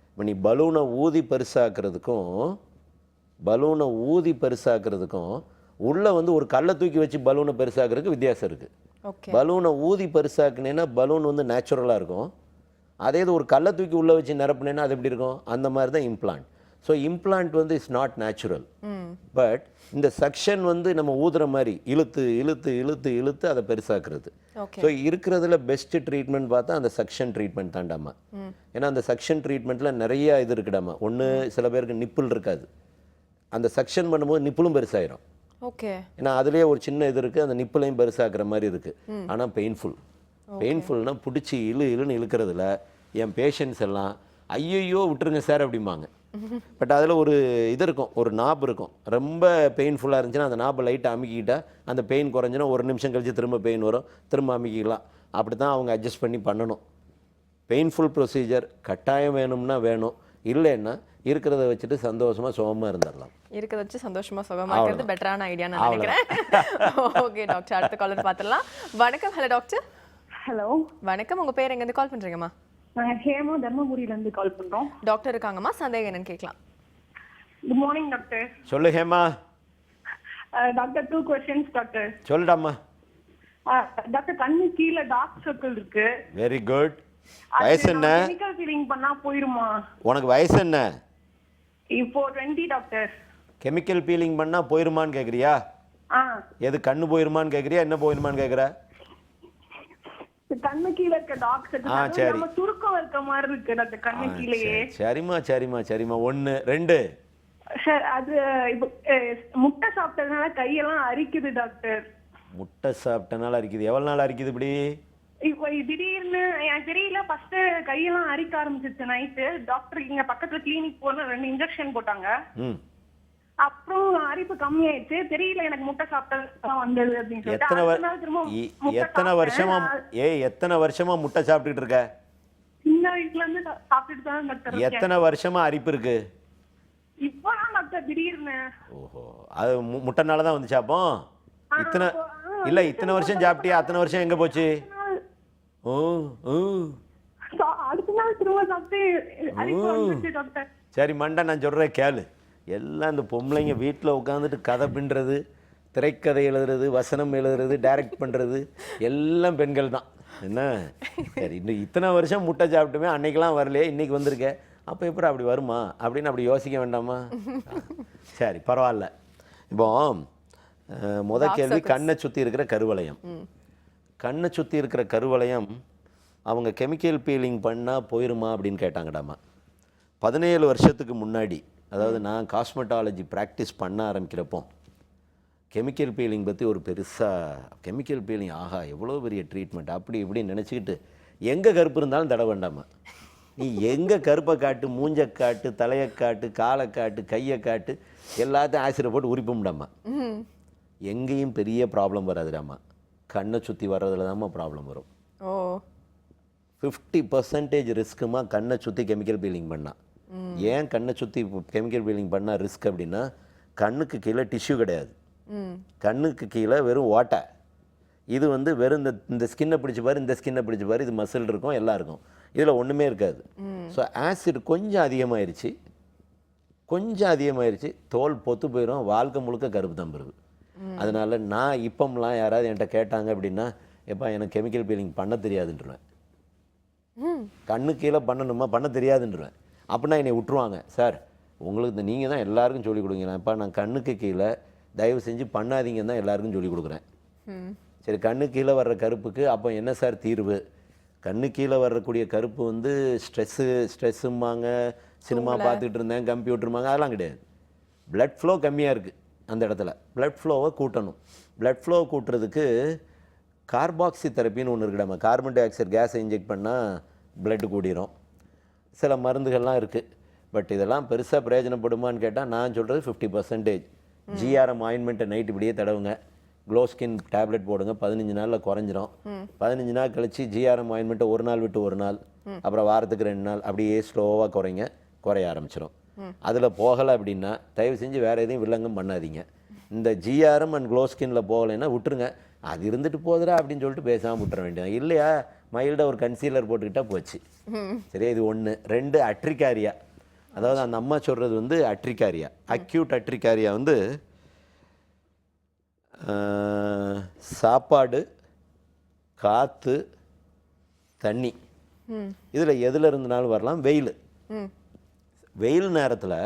இப்போ நீ பலூனை ஊதி பெருசாக்குறதுக்கும் உள்ளே வந்து ஒரு கல்லை தூக்கி வச்சு பலூனை பெருசாக்குறதுக்கு வித்தியாசம் இருக்குது. பலூனை ஊதி பெருசாக்குனேன்னா பலூன் வந்து நேச்சுரலாக இருக்கும். அதே இது ஒரு கல்லை தூக்கி உள்ளே வச்சு நிரப்புனேன்னா அது எப்படி இருக்கும், அந்த மாதிரி தான் இம்ப்ளான்ட். ஸோ இம்ப்ளான்ட் வந்து இட்ஸ் நாட் நேச்சுரல். பட் இந்த செக்ஷன் வந்து நம்ம ஊதுற மாதிரி இழுத்து அதை பெருசாக்குறது. ஸோ இருக்கிறதுல பெஸ்ட் ட்ரீட்மெண்ட் பார்த்தா அந்த செக்ஷன் ட்ரீட்மெண்ட் தாண்டாமா. ஏன்னா அந்த செக்ஷன் ட்ரீட்மெண்ட்டில் நிறைய இது இருக்குடாமா. ஒன்று, சில பேருக்கு நிப்பிள் இருக்காது. அந்த செக்ஷன் பண்ணும்போது நிப்பிளும் பெருசாயிரும். ஏன்னா அதுலேயே ஒரு சின்ன இது இருக்குது, அந்த நிப்பிளையும் பெருசாக்குற மாதிரி இருக்குது. ஆனால் பெயின்ஃபுல்னா பிடிச்சி இழுன்னு இழுக்கிறதுல என் பேஷண்ட்ஸ் எல்லாம் ஐயோ விட்டுருங்க சார் அப்படிம்பாங்க. பட் அதில் ஒரு இது இருக்கும், ஒரு நாப் இருக்கும். ரொம்ப பெயின்ஃபுல்லாக இருந்துச்சுன்னா அந்த நாப்பை லைட்டாக அமுக்கிக்கிட்டா அந்த பெயின் குறைஞ்சினா 1 நிமிஷம் கழிச்சு திரும்ப பெயின் வரும், திரும்ப அமுக்கிக்கலாம். அப்படி தான் அவங்க அட்ஜஸ்ட் பண்ணி பண்ணணும். பெயின்ஃபுல் ப்ரொசீஜர் கட்டாயம் வேணும்னா வேணும், இல்லைன்னா இருக்கிறத வச்சுட்டு சந்தோஷமாக சுகமாக இருந்துடலாம். இருக்கிறத வச்சு சந்தோஷமா சுகமா இருக்கிறது பெட்டரான ஐடியா நான் நினைக்கிறேன். ஓகே டாக்டர், அடுத்த காலர் பார்த்துடலாம். வணக்கம். Hello doctor. ஹலோ வணக்கம். உங்க பேர் எங்கேருந்து கால் பண்றீங்கம்மா? நாங்கள் ஹேமா தர்மபுரியில இருந்து கால் பண்றோம். டாக்டர் இருக்காங்கம்மா, சந்தேகம் என்னன்னு கேட்கலாம். Good morning doctor. சொல்லு ஹேமா. Doctor 2 questions doctor. சொல்லுடாம்மா. டாக்டர் கண்ணு கீழே டார்க் சர்க்கிள் இருக்கு. Very good. வயசு என்ன? கெமிக்கல் ஃபீலிங் பண்ணா போயிருமா? உனக்கு வயசு என்ன? இப்போ 20 டாக்டர். கெமிக்கல் பீலிங் பண்ணால் போயிருமான்னு கேட்குறியா? எது கண்ணு போயிருமான்னு கேட்குறியா, என்ன போயிருமான்னு கேட்குற? கண்ணு கீழே இருக்க டார்க் சர்க்கிள் சரி. நம்ம சுருக்கம் இருக்க மாதிரி இருக்கு டாக்டர் கண்ணு கீழேயே. சரிம்மா சரிம்மா சரிம்மா. 1 2 சார் அது இப்போ முட்டை சாப்பிட்டதுனால கையெல்லாம் அரிக்குது டாக்டர். முட்டை சாப்பிட்டனால அரிக்குது. எவ்வளோ நாள் அரிக்குது இப்படி? இப்போ திடீர்னு எனக்கு தெரியல, ஃபர்ஸ்ட் கையெல்லாம் அரிக்க ஆரம்பிச்சிருச்சு. நைட்டு டாக்டர் இங்க பக்கத்துல கிளினிக் போன 2 இன்ஜெக்ஷன் போட்டாங்க. அப்புறம் அரிப்பு கம்மியாயிடுச்சு. தெரியல எனக்கு முட்டை சாப்பிட்டா வந்தது அப்படின்னு சொல்லிட்டு எத்தனை வருஷமா முட்டை சாப்பிட்டுட்டு இருக்க? சின்ன வயசுல இருந்து சாப்பிட்டுட்டு தான் டாக்டர். எத்தனை வருஷமா அரிப்பு இருக்கு? இப்பதான் டாக்டர் திடீர்னு. ஓஹோ, அது முட்டைனால தான் வந்துச்சா? அப்போ இத்தனை வருஷம் சாப்பிட்டியா? அத்தனை வருஷம் எங்க போச்சு? ஓ ஓ அடுத்த நாள் திரும்ப சாப்பிட்டு அரிப்பு வந்துச்சு டாக்டர். சரி மண்டை, நான் சொல்கிறேன் கேளு. எல்லாம் இந்த பொம்பளைங்க வீட்டில் உட்காந்துட்டு கதை பின்னுறது, திரைக்கதை எழுதுறது, வசனம் எழுதுறது, டைரக்ட் பண்ணுறது எல்லாம் பெண்கள் தான். என்ன சரி, இன்னும் இத்தனை வருஷம் முட்டை சாப்பிட்டுமே அன்னைக்கெல்லாம் வரலையே, இன்னைக்கு வந்திருக்கேன், அப்போ எப்படி அப்படி வருமா அப்படின்னு அப்படி யோசிக்க வேண்டாமா? சரி பரவாயில்ல. இப்போ கேள்வி கண்ணை சுற்றி இருக்கிற கருவளையம். கண்ணை சுற்றி இருக்கிற கருவளையம் அவங்க கெமிக்கல் பீலிங் பண்ணால் போயிருமா அப்படின்னு கேட்டாங்கடாமா. 17 வருஷத்துக்கு முன்னாடி, அதாவது நான் காஸ்மெட்டாலஜி ப்ராக்டிஸ் பண்ண ஆரம்பிக்கிறப்போ கெமிக்கல் பீலிங் பற்றி ஒரு பெருசாக கெமிக்கல் பீலிங் ஆஹா எவ்வளோ பெரிய ட்ரீட்மெண்ட் அப்படி இப்படின்னு நினச்சிக்கிட்டு எங்கே கருப்பு இருந்தாலும் தட வேண்டாமா. நீ எங்கே கருப்பை காட்டு, மூஞ்சை காட்டு, தலையை காட்டு, காலை காட்டு, கையை காட்டு, எல்லாத்தையும் ஆசிரியர் போட்டு உரிப்போம்டாமா. எங்கேயும் பெரிய ப்ராப்ளம் வராதுடாமா. கண்ணை சுற்றி வர்றதுல தான்மா ப்ராப்ளம் வரும். 50% ரிஸ்க்குமா கண்ணை சுற்றி கெமிக்கல் பீலிங் பண்ணால். ஏன் கண்ணை சுற்றி கெமிக்கல் பீலிங் பண்ணால் ரிஸ்க் அப்படின்னா, கண்ணுக்கு கீழே டிஷ்யூ கிடையாது, கண்ணுக்கு கீழே வெறும் ஓட்டை. இது வந்து வெறும் இந்த ஸ்கின்னை பிடிச்சி பாரு, இந்த ஸ்கின்னை பிடிச்சி பாரு, இது மசில் இருக்கும், எல்லாம் இருக்கும், இதில் ஒன்றுமே இருக்காது. ஸோ ஆசிட் கொஞ்சம் அதிகமாகிருச்சு, தோல் பொத்து போயிடும், வாழ்க்கை முழுக்க கருப்பு தான் பெறுது. அதனால் நான் இப்போம்லாம் யாராவது என்கிட்ட கேட்டாங்க அப்படின்னா, எப்பா எனக்கு கெமிக்கல் பீலிங் பண்ண தெரியாதுன்றேன். கண்ணு கீழே பண்ணணுமா, பண்ண தெரியாதுன்றேன். அப்படின்னா என்னை விட்டுருவாங்க. சார் உங்களுக்கு நீங்கள் தான் எல்லாருக்கும் சொல்லிக் கொடுங்கப்பா, நான் கண்ணுக்கு கீழே தயவு செஞ்சு பண்ணாதீங்கன்னு தான் எல்லாருக்கும் சொல்லிக் கொடுக்குறேன். சரி, கண்ணு கீழே வர்ற கருப்புக்கு அப்போ என்ன சார் தீர்வு? கண்ணு கீழே வரக்கூடிய கருப்பு வந்து ஸ்ட்ரெஸ்ஸும்பாங்க, சினிமா பார்த்துக்கிட்டு இருந்தேன், கம்ப்யூட்டருமாங்க, அதெல்லாம் கிடையாது. பிளட் ஃப்ளோ கம்மியாக இருக்குது அந்த இடத்துல. பிளட் ஃப்ளோவை கூட்டணும். பிளட் ஃப்ளோ கூட்டுறதுக்கு கார்பாக்சி தெரப்பின்னு ஒன்று இருக்குடாமா. கார்பன் டை ஆக்சைடு கேஸை இன்ஜெக்ட் பண்ணால் பிளட்டு கூடிரும். சில மருந்துகள்லாம் இருக்குது. பட் இதெல்லாம் பெருசாக பிரயோஜனப்படுமான்னு கேட்டால் நான் சொல்கிறது 50%. ஜிஆர்எம் ஆயின்மெண்ட்டை நைட் இப்படியே தடவுங்க, க்ளோ ஸ்கின் டேப்லெட் போடுங்க, 15 நாளில் குறைஞ்சிரும். 15 நாள் கழித்து ஜிஆர்எம் ஆயின்மெண்ட்டை ஒரு நாள் விட்டு ஒரு நாள், அப்புறம் வாரத்துக்கு 2 நாள் அப்படியே ஸ்லோவாக குறைய ஆரம்பிச்சிடும். அதில் போகலை அப்படின்னா தயவு செஞ்சு வேறு எதையும் வில்லங்கம் பண்ணாதீங்க. இந்த ஜிஆர்எம் அண்ட் க்ளோ ஸ்கின்னில் போகலைன்னா விட்டுருங்க. அது இருந்துட்டு போதுரா அப்படின்னு சொல்லிட்டு பேசாமல் விட்டுற வேண்டியது. இல்லையா மைல்டாக ஒரு கன்சீலர் போட்டுக்கிட்டா போச்சு. சரியா, இது 1. 2 அட்ரிகாரியா. அதாவது அந்த அம்மா சொல்கிறது வந்து அட்ரிகாரியா, அக்யூட் அட்ரிகாரியா வந்து சாப்பாடு, காற்று, தண்ணி, இதில் எதில் இருந்தனாலும் வரலாம். வெயில் நேரத்தில்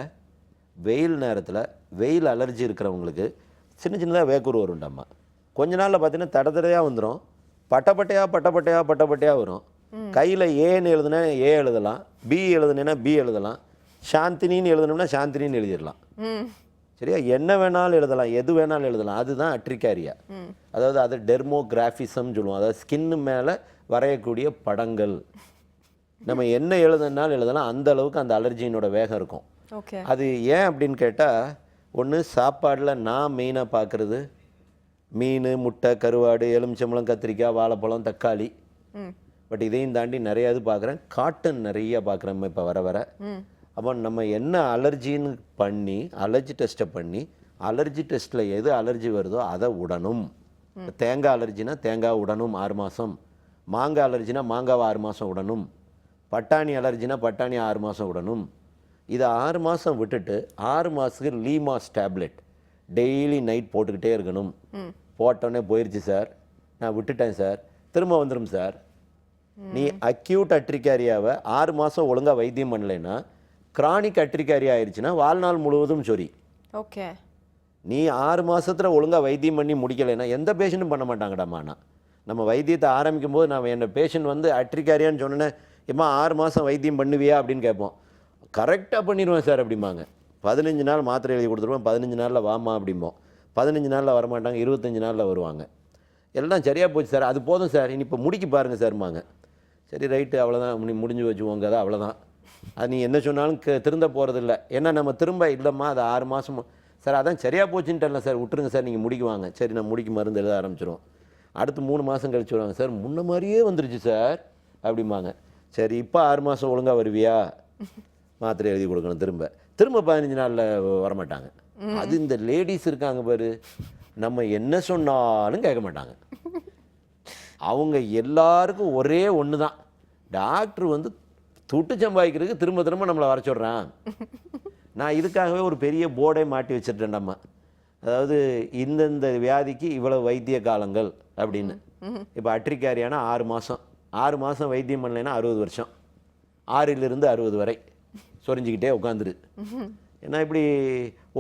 வெயில் அலர்ஜி இருக்கிறவங்களுக்கு சின்ன சின்னதாக வேக்கூர் வரும்டாம்மா. கொஞ்ச நாளில் பார்த்தீங்கன்னா தடத்தடையாக வந்துடும், பட்டப்பட்டையாக வரும். கையில் ஏன்னு எழுதுனா ஏ எழுதலாம், பி எழுதுனேன்னா பி எழுதலாம், சாந்தினின்னு எழுதணும்னா சாந்தினின்னு எழுதிடலாம். சரியா, என்ன வேணாலும் எழுதலாம், எது வேணாலும் எழுதலாம். அதுதான் அட்ரிகாரியா. அதாவது அது டெர்மோகிராஃபிசம் சொல்லுவோம். அதாவது ஸ்கின்னு மேலே வரையக்கூடிய படங்கள். நம்ம என்ன எழுதுனாலும் எழுதலாம், அந்த அளவுக்கு அந்த அலர்ஜியினோட வேகம் இருக்கும். அது ஏன் அப்படின்னு கேட்டால், ஒன்று சாப்பாடில் நான் மெயினாக பார்க்குறது மீன், முட்டை, கருவாடு, எலுமிச்சம்பழம், கத்திரிக்காய், வாழைப்பழம், தக்காளி. பட் இதையும் தாண்டி நிறையா இது பார்க்குறேன். காட்டன் நிறைய பார்க்குறேன் இப்போ வர. அப்போ நம்ம என்ன அலர்ஜின்னு பண்ணி அலர்ஜி டெஸ்ட்டை பண்ணி அலர்ஜி டெஸ்ட்டில் எது அலர்ஜி வருதோ அதை விடணும். தேங்காய் அலர்ஜினா தேங்காய் விடணும் 6 மாதம், மாங்காய் அலர்ஜினா மாங்காவை 6 மாதம் விடணும், பட்டாணி அலர்ஜினா பட்டாணி 6 மாதம் விடணும். இதை 6 மாதம் விட்டுட்டு 6 மாதத்துக்கு லீமாஸ் டேப்லெட் டெய்லி நைட் போட்டுக்கிட்டே இருக்கணும். போட்டோன்னே போயிடுச்சு சார், நான் விட்டுட்டேன் சார், திரும்ப வந்துடும் சார். நீ அக்யூட் அட்ரிகாரியாவை 6 மாதம் ஒழுங்காக வைத்தியம் பண்ணலைன்னா கிரானிக் அட்ரிகாரியா ஆயிடுச்சுன்னா வாழ்நாள் முழுவதும் சொறி. ஓகே. நீ 6 மாதத்தில் ஒழுங்காக வைத்தியம் பண்ணி முடிக்கலைன்னா எந்த பேஷண்ட்டும் பண்ண மாட்டாங்கடாம்மா. நம்ம வைத்தியத்தை ஆரம்பிக்கும் போது நான் என்ன பேஷண்ட் வந்து அட்ரிகாரியான்னு சொன்னேன்னே, ஏம்மா 6 மாதம் வைத்தியம் பண்ணுவியா அப்படின்னு கேட்போம். கரெக்டாக பண்ணிடுவேன் சார் அப்படிம்பாங்க. 15 நாள் மாத்திரை எழுதி கொடுத்துருவேன், 15 நாளில் வாமா அப்படிம்போம். 15 நாளில் வரமாட்டாங்க, 25 நாளில் வருவாங்க. எல்லாம் சரியாக போச்சு சார், அது போதும் சார், இனி இப்போ முடிக்க பாருங்கள் சார்மாங்க. சரி ரைட்டு, அவ்வளோதான், முடிஞ்சு வச்சுவோங்க, அதை அவ்வளோதான். அது நீ என்ன சொன்னாலும் திருந்த போகிறதில்ல. ஏன்னா நம்ம திரும்ப இல்லைம்மா அது 6 மாதம் சார், அதான் சரியாக போச்சுன்ட்டல சார், விட்டுருங்க சார், நீங்கள் முடிக்குவாங்க. சரி, நான் முடிக்க மருந்து எழுத ஆரம்பிச்சிடும். அடுத்து 3 மாதம் கழிச்சு வருவாங்க, சார் முன்ன மாதிரியே வந்துருச்சு சார் அப்படிம்பாங்க. சரி, இப்போ 6 மாதம் ஒழுங்காக வருவியா, மாத்திரை எழுதி கொடுக்கணும். திரும்ப 15 நாளில் வரமாட்டாங்க. அது இந்த லேடிஸ் இருக்காங்க பாரு, நம்ம என்ன சொன்னாலும் கேட்க மாட்டாங்க. அவங்க எல்லாருக்கும் ஒரே ஒன்று தான், டாக்டர் வந்து துட்டு சம்பாதிக்கிறதுக்கு திரும்ப நம்மளை வர சொல்கிறான். நான் இதுக்காகவே ஒரு பெரிய போர்டே மாட்டி வச்சுட்டேன்டாம்மா. அதாவது இந்தந்த வியாதிக்கு இவ்வளவு வைத்திய காலங்கள் அப்படின்னு. இப்போ அட்ரிகாரியானா 6 மாதம், 6 மாதம் வைத்தியம் பண்ணலைன்னா 60 வருஷம், 6லிருந்து 60 வரை சொரிஞ்சிக்கிட்டே உட்காந்துரு. ஏன்னா இப்படி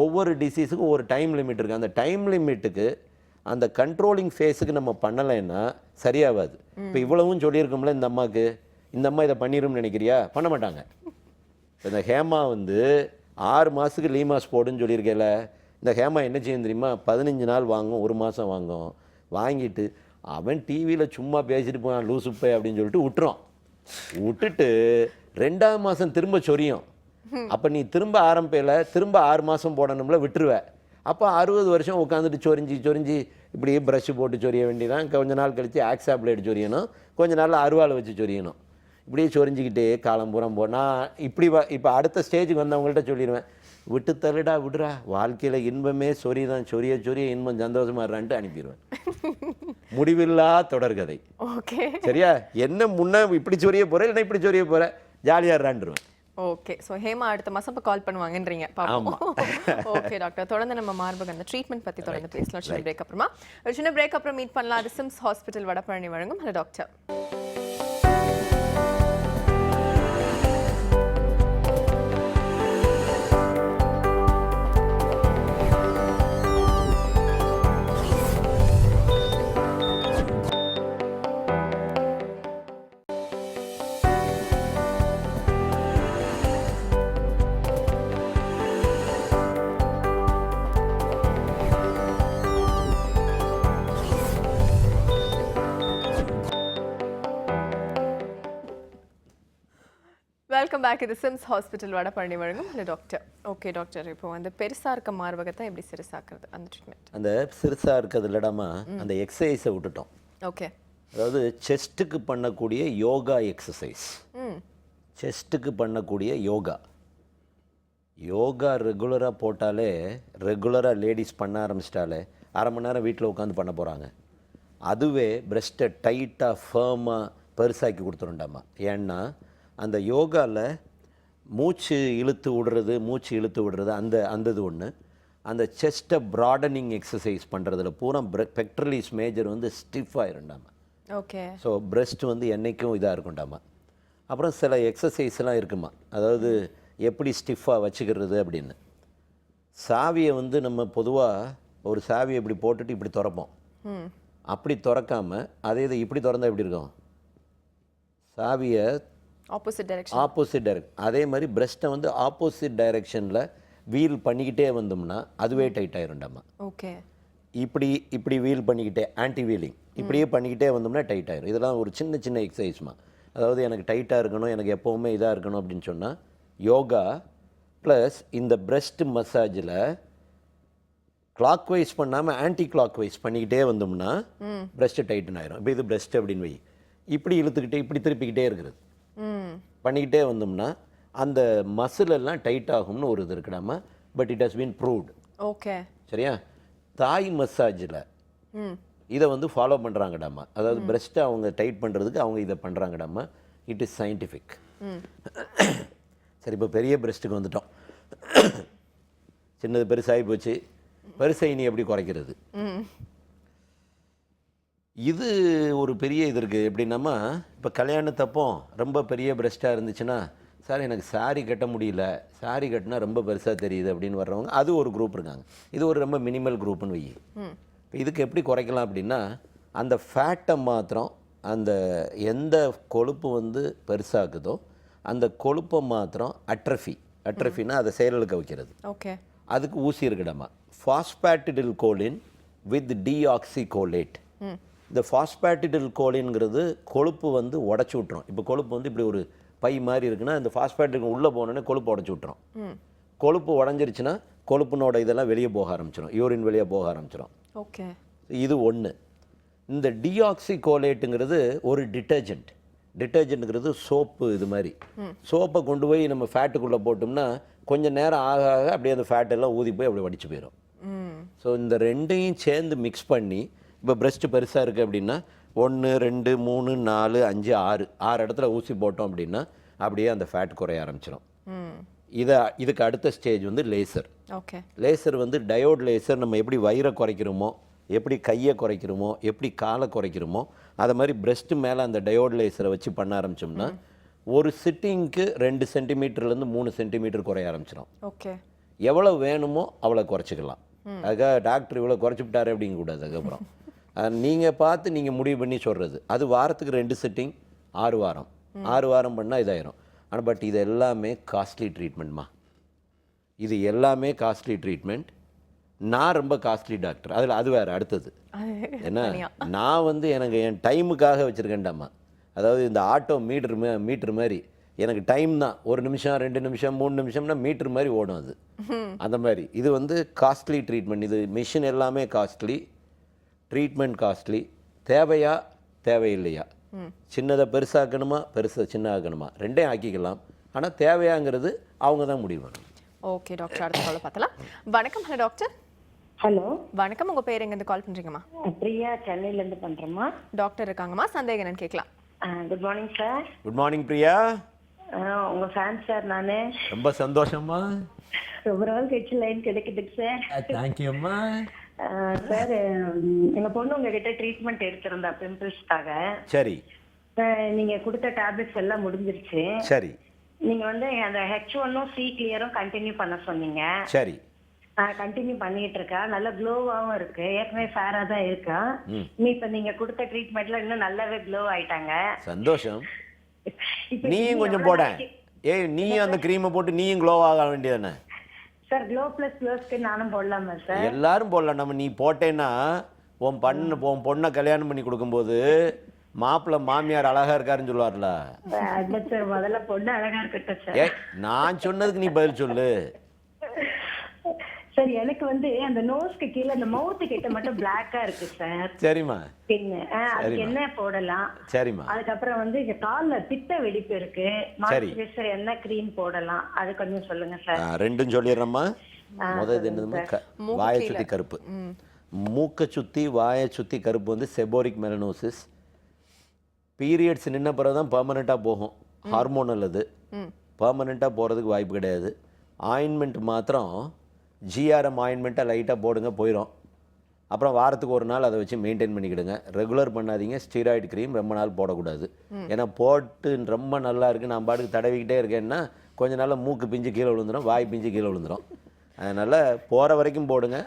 ஒவ்வொரு டிசீஸுக்கும் ஒரு டைம் லிமிட் இருக்குது. அந்த டைம் லிமிட்டுக்கு அந்த கண்ட்ரோலிங் ஃபேஸுக்கு நம்ம பண்ணலைன்னா சரியாகாது. இப்போ இவ்வளவும் சொல்லியிருக்கோம்ல இந்த அம்மாவுக்கு, இந்த அம்மா இதை பண்ணிடும்னு நினைக்கிறியா? பண்ண மாட்டாங்க. இந்த ஹேமா வந்து 6 மாதத்துக்கு லீமாஸ் போடுன்னு சொல்லியிருக்கேல, இந்த ஹேமா என்ன செய்யும் தெரியுமா? 15 நாள் வாங்கும், 1 மாதம் வாங்கும். வாங்கிட்டு அவன் டிவியில் சும்மா பேசிட்டு போனான் லூசுப்பை அப்படின்னு சொல்லிட்டு விட்டுட்டு 2ஆம் மாதம் திரும்ப சொரியும். அப்போ நீ திரும்ப ஆரம்பில, திரும்ப 6 மாதம் போடணும்ல, விட்டுருவ. அப்போ 60 வருஷம் உட்காந்துட்டு சொரிஞ்சு இப்படியே ப்ரஷ் போட்டு சொரிய வேண்டியதான். கொஞ்ச நாள் கழித்து ஆக்ஸா பிளேட் சொரியணும், கொஞ்ச நாளில் அருவாள் வச்சு சொரியணும். இப்படியே சொரிஞ்சிக்கிட்டே காலம் பூரம் போனால் இப்போ அடுத்த ஸ்டேஜுக்கு வந்தவங்கள்ட்ட சொல்லிடுவேன், விட்டு தள்ளுடா, விடுறா, வாழ்க்கையில் இன்பமே சொரிதான், சொரிய இன்பம் சந்தோஷமா இருறான்ட்டு அனுப்பிடுவேன். முடிவில்லா தொடர்கதை. ஓகே, சரியா? என்ன முன்ன இப்படி சொரிய போகிற, இல்லைன்னா இப்படி சொரிய போகிற, ஜாலியாக இருறான்ருவேன். ஓகே. ஸோ ஹேமா அடுத்த மாதம் இப்போ கால் பண்ணுவாங்கன்றீங்க. பாப்போம். ஓகே டாக்டர், தொடர்ந்து நம்ம மார்பக அந்த ட்ரீட்மெண்ட் பற்றி தொடர்ந்து பேசலாம். சின்ன பிரேக் அப்புறமா, ஒரு சின்ன பிரேக் அப்புறம் மீட் பண்ணலாம். அது சிம்ஸ் ஹாஸ்பிட்டல் வடபழனி வழங்கும் ஹலோ டாக்டர். Welcome back. இது சிம்ஸ் ஹாஸ்பிட்டல் வடபழனி வழங்கும் ஹலோ டாக்டர். ஓகே டாக்டர், இப்போ வந்து பெருசாக இருக்க மார்பகத்தை எப்படி சிறுசாக்குறது, அந்த ட்ரீட்மெண்ட்? அந்த சிறுசாக இருக்கிறது இல்லடாமா, அந்த எக்ஸசைஸை விட்டுட்டோம். ஓகே. அதாவது செஸ்ட்டுக்கு பண்ணக்கூடிய யோகா எக்ஸசைஸ், செஸ்ட்டுக்கு பண்ணக்கூடிய யோகா ரெகுலராக போட்டாலே, ரெகுலராக லேடிஸ் பண்ண ஆரம்பிச்சிட்டாலே 1/2 மணி நேரம் வீட்டில் உட்காந்து பண்ண போகிறாங்க. அதுவே பிரஸ்ட்டை டைட்டாக ஃபேர்மாக பெருசாக்கி கொடுத்துருண்டாமா. ஏன்னா அந்த யோகாவில் மூச்சு இழுத்து விடுறது அந்த இது ஒன்று. அந்த செஸ்ட்டை ப்ராடனிங் எக்ஸசைஸ் பண்ணுறதுல பூரா பெக்ட்ரலிஸ் மேஜர் வந்து ஸ்டிஃப் ஆயிருண்டாமா. ஓகே. ஸோ பிரஸ்ட் வந்து என்றைக்கும் இதாக இருக்குண்டாமா. அப்புறம் சில எக்ஸசைஸ்லாம் இருக்குமா, அதாவது எப்படி ஸ்டிஃபாக வச்சுக்கிறது அப்படின்னு. சாவியை வந்து நம்ம பொதுவாக ஒரு சாவியை இப்படி போட்டுட்டு இப்படி திறப்போம். அப்படி திறக்காமல் அதே இது இப்படி திறந்தா எப்படி இருக்கும்? சாவியை ஆப்போசிட் டைரக்ஷன். அதே மாதிரி பிரஸ்ட்டை வந்து ஆப்போசிட் டைரக்ஷனில் வீல் பண்ணிக்கிட்டே வந்தோம்னா அதுவே டைட் ஆயிருண்டாமா. ஓகே. இப்படி வீல் பண்ணிக்கிட்டே, ஆன்டி வீலிங் இப்படியே பண்ணிக்கிட்டே வந்தோம்னா டைட் ஆயிரும். இதெல்லாம் ஒரு சின்ன எக்ஸசைஸ்மா. அதாவது எனக்கு டைட்டாக இருக்கணும், எனக்கு எப்போவுமே இதாக இருக்கணும் அப்படின்னு சொன்னால் யோகா ப்ளஸ் இந்த பிரஸ்ட் மசாஜில் கிளாக் வைஸ் பண்ணாமல் ஆன்டி கிளாக் வைஸ் பண்ணிக்கிட்டே வந்தோம்னா பிரஸ்ட்டு டைட்டன் ஆயிரும். இப்போ இது பிரஸ்ட் அப்படின்னு வை, இப்படி இழுத்துக்கிட்டே இப்படி திருப்பிக்கிட்டே இருக்கிறது பண்ணிக்கிட்டே வந்தோம்னா அந்த மசில் எல்லாம் டைட் ஆகும்னு ஒரு இது இருக்குடாமா. But it has been proved. Okay. சரியா? தாய் மசாஜில் இதை வந்து ஃபாலோ பண்ணுறாங்கடாமா. அதாவது பிரஸ்ட்டை அவங்க டைட் பண்ணுறதுக்கு அவங்க இதை பண்ணுறாங்கடாமா. It is scientific. சரி, இப்போ பெரிய பிரஸ்ட்டுக்கு வந்துட்டோம். சின்னது பெருசாகி போச்சு. பெருசை இனி எப்படி குறைக்கிறது? இது ஒரு பெரிய இது இருக்குது. எப்படின்னாமா, இப்போ கல்யாணத்தப்போ ரொம்ப பெரிய பிரஸ்ட்டாக இருந்துச்சுன்னா, சார் எனக்கு சாரி கட்ட முடியல, சாரி கட்டினா ரொம்ப பெருசாக தெரியுது அப்படின்னு வர்றவங்க அது ஒரு குரூப் இருக்காங்க. இது ஒரு ரொம்ப மினிமல் குரூப்னு வை. இப்போ இதுக்கு எப்படி குறைக்கலாம் அப்படின்னா, அந்த ஃபேட்டை மாத்திரம், அந்த எந்த கொழுப்பு வந்து பெருசாக்குதோ அந்த கொழுப்பை மாத்திரம் அட்ரஃபினா அதை செயலுக்க வைக்கிறது. ஓகே. அதுக்கு ஊசி இருக்குடாமா. ஃபாஸ்பேட்டிடில் கோலின் வித் டிஆக்சிகோலேட். இந்த ஃபாஸ்பேட்டிடில் கோலின்ங்கிறது கொழுப்பு வந்து உடச்சி விட்றோம். இப்போ கொழுப்பு வந்து இப்படி ஒரு பை மாதிரி இருக்குன்னா, இந்த ஃபாஸ்பேட்டில் உள்ளே போனோடனே கொழுப்பு உடச்சி விட்றோம். கொழுப்பு உடஞ்சிருச்சுன்னா கொழுப்புனோட இதெல்லாம் வெளியே போக ஆரம்பிச்சிடும், யூரின் வெளியே போக ஆரம்பிச்சிடும். ஓகே. இது ஒன்று. இந்த டிஆக்சிகோலேட்டுங்கிறது ஒரு டிட்டர்ஜென்ட்டுங்கிறது சோப்பு. இது மாதிரி சோப்பை கொண்டு போய் நம்ம ஃபேட்டுக்குள்ளே போட்டோம்னா கொஞ்சம் நேரம் ஆக ஆக அப்படியே அந்த ஃபேட் எல்லாம் ஊதி போய் அப்படி வடிச்சு போயிடும். ஸோ இந்த ரெண்டையும் சேர்ந்து மிக்ஸ் பண்ணி, இப்போ பிரஸ்ட்டு பெருசாக இருக்குது அப்படின்னா 1 2 3 4 5 6 இடத்துல ஊசி போட்டோம் அப்படின்னா அப்படியே அந்த ஃபேட் குறைய ஆரம்பிச்சிடும். இதுக்கு அடுத்த ஸ்டேஜ் வந்து லேசர். ஓகே. லேசர் வந்து டயோட் லேசர். நம்ம எப்படி வயிறை குறைக்கிறோமோ, எப்படி கையை குறைக்கிறோமோ, எப்படி காலை குறைக்கிறோமோ, அதை மாதிரி பிரஸ்ட்டு மேலே அந்த டயோட் லேசரை வச்சு பண்ண ஆரம்பித்தோம்னா ஒரு சிட்டிங்க்கு 2 சென்டிமீட்டர்லேருந்து 3 சென்டிமீட்டர் குறைய ஆரம்பிச்சிடும். ஓகே. எவ்வளோ வேணுமோ அவ்வளோ குறைச்சிக்கலாம். அதுக்காக டாக்டர் இவ்வளோ குறைச்சி விட்டாரு அப்படிங்கக்கூடாது. அதுக்கப்புறம் நீங்கள் பார்த்து நீங்கள் முடிவு பண்ணி சொல்கிறது. அது வாரத்துக்கு 2 சிட்டிங், 6 வாரம் 6 வாரம் பண்ணால் இதாயிரும். ஆனால் பட் இது எல்லாமே காஸ்ட்லி ட்ரீட்மெண்ட்மா. இது எல்லாமே காஸ்ட்லி ட்ரீட்மெண்ட். நான் ரொம்ப காஸ்ட்லி டாக்டர். அதில் அது வேறு அடுத்தது. ஏன்னா நான் வந்து எனக்கு என் டைமுக்காக வச்சுருக்கேன்டாமா. அதாவது இந்த ஆட்டோ மீட்ரு மாதிரி எனக்கு டைம் தான். 1 நிமிஷம் 2 நிமிஷம் 3 நிமிஷம்னா மீட்ரு மாதிரி ஓடும் அது. அந்த மாதிரி இது வந்து காஸ்ட்லி ட்ரீட்மெண்ட். இது மிஷின் எல்லாமே காஸ்ட்லி, ட்ரீட்மெண்ட் காஸ்ட்லி. தேவையா தேவையில்லையா, சின்னதை பெருசாக்கணுமா சின்ன ஆக்கணுமா, ரெண்டையும் ஆக்கிக்கலாம். ஆனால் தேவையாங்கிறது அவங்க தான் முடிவு பண்ணணும். ஓகே டாக்டர், அடுத்த கால் பார்த்தலாம். வணக்கம். Hello doctor. ஹலோ வணக்கம். உங்க பேர் எங்கேருந்து கால் பண்றீங்கம்மா? பிரியா, சென்னையிலேருந்து பண்றேம்மா. டாக்டர் இருக்காங்கம்மா, சந்தேகம் என்னன்னு கேட்கலாம். Good morning sir. Good morning Priya. உங்க ஃபேன் சார் நானு. ரொம்ப சந்தோஷமா. ரொம்ப நாள் கழிச்சு லைன் கிடைக்குதுங்க சார். தேங்க்யூம்மா. சார், எங்க பொண்ணு உங்ககிட்ட ட்ரீட்மெண்ட் எடுத்திருந்தா பிம்பிள்ஸ்க்காக. சரி. நீங்க கொடுத்த டேப்லெட்ஸ் எல்லாம் முடிஞ்சிருச்சு. சரி. நீங்க வந்து அந்த H1ம் C கிளியரும் கண்டினியூ பண்ண சொன்னீங்க. சரி. கண்டினியூ பண்ணிட்டு இருக்கா. நல்ல க்ளோவாவும் இருக்கு. ஏற்கனவே ஃபேரா தான் இருக்கா. நீ இப்ப நீங்க கொடுத்த ட்ரீட்மெண்ட்ல இன்னும் நல்லாவே க்ளோ ஆயிட்டாங்க. சந்தோஷம். நீயும் கொஞ்சம் போட. நீயும் அந்த கிரீமை போட்டு நீயும் க்ளோ ஆக வேண்டியதானே சார்? க்ளோ பிளஸ் க்ளோஸ்க்கு நானும் போடலாமா சார்? எல்லாரும் போடலாம். நம்ம நீ போட்டேன்னா உன் பொண்ணை கல்யாணம் பண்ணி கொடுக்கும்போது மாப்பிள்ளை மாமியார் அழகா இருக்காருன்னு சொல்லுவார்ல. சார் முதல்ல பொண்ணு அழகா இருக்கட்டும் சார். நான் சொன்னதுக்கு நீ பதில் சொல்லு. சார், எனக்கு வந்து அந்த நோஸ்க்கு கீழே அந்த மவுத் கிட்ட மட்டும் பிளாக்கா இருக்கு சார். சரிம்மா. பின்ன அதுக்கு என்ன போடலாம்? சரிம்மா. அதுக்கப்புறம் வந்து இங்க கால்ல பித்த வெடிப்பு இருக்கு. மாய்ஸ்சரைசர் என்ன கிரீம் போடலாம், அது கொஞ்சம் சொல்லுங்க சார். ரெண்டும் சொல்லிடுறேம்மா. முதல் என்னதுமா, வாயை சுத்தி கருப்பு. மூக்கை சுத்தி வாயை சுத்தி கருப்பு வந்து செபோரிக் மெலனோசிஸ். பீரியட்ஸ் நின்ன பிறகு தான் பெர்மனெண்ட்டாக போகும். ஹார்மோனல் அது. பெர்மனெண்ட்டாக போகிறதுக்கு வாய்ப்பு கிடையாது. ஆயின்மெண்ட் மாத்திரம் ஜிஆர்எம் ஆயின்மெண்ட்டாக லைட்டாக போடுங்க, போயிடும். அப்புறம் வாரத்துக்கு ஒரு நாள் அதை வச்சு மெயின்டைன் பண்ணிக்கிடுங்க. ரெகுலர் பண்ணாதீங்க. ஸ்டீராய்டு க்ரீம் ரொம்ப நாள் போடக்கூடாது. ஏன்னா போட்டு ரொம்ப நல்லா இருக்குது நான் பாட்டுக்கு தடவிக்கிட்டே இருக்கேன்னா கொஞ்சம் நாள் மூக்கு பிஞ்சு கீழே விழுந்துடும், வாய் பிஞ்சு கீழே விழுந்துடும். அதனால் போகிற வரைக்கும் போடுங்க.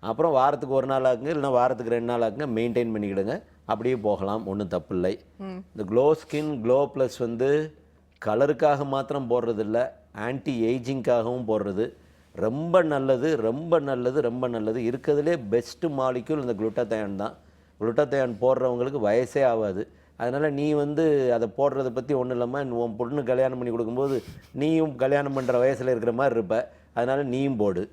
அப்புறம் வாரத்துக்கு ஒரு நாள் ஆகுங்க, இல்லைனா வாரத்துக்கு 2 நாள் ஆகுங்க, மெயின்டைன் பண்ணிக்கிடுங்க. அப்படியே போகலாம், ஒன்றும் தப்பு இல்லை. இந்த க்ளோ ஸ்கின் க்ளோ ப்ளஸ் வந்து கலருக்காக மாத்திரம் போடுறதில்ல, ஆன்டி ஏஜிங்காகவும் போடுறது. ரொம்ப நல்லது, ரொம்ப நல்லது, ரொம்ப நல்லது. இருக்கிறதுலே பெஸ்ட்டு மாலிக்யூல் இந்த குளுட்டத்தயான் தான். குளுட்டத்தயான் போடுறவங்களுக்கு வயசே ஆகாது. அதனால் நீ வந்து அதை போடுறதை பற்றி ஒன்றும் இல்லாமல் உன் பொண்ணு கல்யாணம் பண்ணி கொடுக்கும்போது நீயும் கல்யாணம் பண்ணுற வயசில் இருக்கிற மாதிரி இருப்ப. அதனால் நீயும் போடு.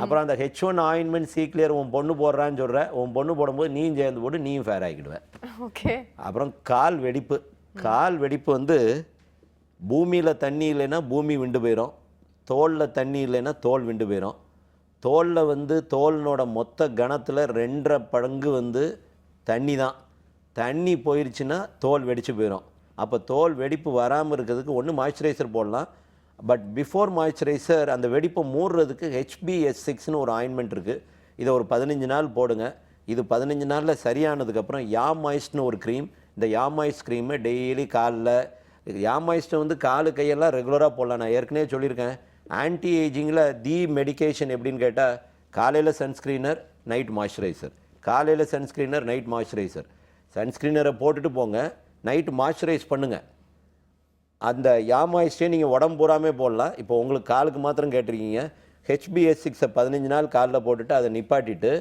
அப்புறம் அந்த H1 ஆயின்மெண்ட் C கிளியர் உன் பொண்ணு போடுறான்னு சொல்கிற, உன் பொண்ணு போடும்போது நீயும் சேர்ந்து போட்டு நீயும் ஃபேர் ஆகிடுவேன். ஓகே. அப்புறம் கால் வெடிப்பு வந்து பூமியில் தண்ணி இல்லைன்னா பூமி விண்டு போயிடும், தோலில் தண்ணி இல்லைன்னா தோல் விண்டு போயிடும். தோலில் வந்து தோலினோட மொத்த கணத்தில் 2.5 பங்கு வந்து தண்ணி தான். தண்ணி போயிடுச்சுன்னா தோல் வெடிச்சு போயிடும். அப்போ தோல் வெடிப்பு வராமல் இருக்கிறதுக்கு ஒன்று மாய்ஸ்சரைசர் போடலாம். பட் பிஃபோர் மாய்ஸ்சரைசர் அந்த வெடிப்பை மூடுறதுக்கு HBS6ன்னு ஒரு ஆயின்மெண்ட் இருக்குது. இதை ஒரு 15 நாள் போடுங்க. இது 15 நாளில் சரியானதுக்கப்புறம் யாமாய்ஸ்ட்னு ஒரு க்ரீம். இந்த யாமாய்ஸ்ட் க்ரீமை டெய்லி காலில், யாமாய்ஸ்ட்டை வந்து காலு கையெல்லாம் ரெகுலராக போடலாம். நான் ஏற்கனவே சொல்லியிருக்கேன், ஆன்டி ஏஜிங்கில் தி மெடிகேஷன் எப்படின்னு கேட்டால் காலையில் சன்ஸ்க்ரீனர், நைட் மாய்ஸ்சரைசர், காலையில் சன்ஸ்க்ரீனர், நைட் மாய்ஸ்சரைசர். சன்ஸ்க்ரீனரை போட்டுட்டு போங்க, நைட்டு மாய்ஸ்சரைஸ் பண்ணுங்கள். அந்த யாமாய்ஸ்டே நீங்கள் உடம்பு பூராமே போடலாம். இப்போ உங்களுக்கு காலுக்கு மாத்திரம் கேட்டிருக்கீங்க. HBS6 15 நாள் காலில் போட்டுட்டு அதை நிப்பாட்டிட்டு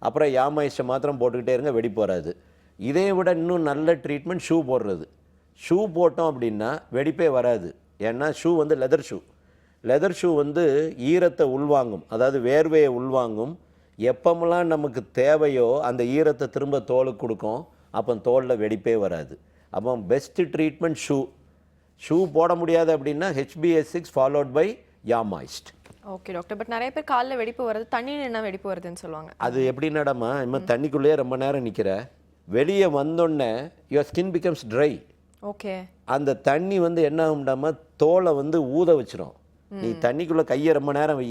அப்புறம் யாமாய்ஸ்டை மாத்திரம் போட்டுக்கிட்டே இருங்க, வெடிப்பு வராது. இதே விட இன்னும் நல்ல ட்ரீட்மெண்ட் ஷூ போடுறது. ஷூ போட்டோம் அப்படின்னா வெடிப்பே வராது. ஏன்னா ஷூ வந்து லெதர் ஷூ. லெதர் ஷூ வந்து ஈரத்தை உள்வாங்கும், அதாவது வேர்வையை உள்வாங்கும். எப்பமெல்லாம் நமக்கு தேவையோ அந்த ஈரத்தை திரும்ப தோலுக்கு கொடுக்கும். அப்போ தோலில் வெடிப்பே வராது. அப்போ பெஸ்ட்டு ட்ரீட்மெண்ட் ஷூ. ஷூ போட முடியாது அப்படின்னா HBS6 ஃபாலோட் பை யாமாய்ஸ்ட். Okay doctor. பட் நிறைய பேர் காலில் வெடிப்பு வருது, தண்ணி நின்னா வெடிப்பு வருதுன்னு சொல்லுவாங்க. அது எப்படின்னாடாமா, இன்னும் தண்ணிக்குள்ளேயே ரொம்ப நேரம் நிற்கிற, வெளியே வந்தோடனே your skin becomes try. Okay. அந்த தண்ணி வந்து என்ன ஆகும்டாமா, தோலை வந்து ஊத வச்சிரும். நீ தண்ணிக்குள்ளே கையை ரொம்ப நேரம் வை,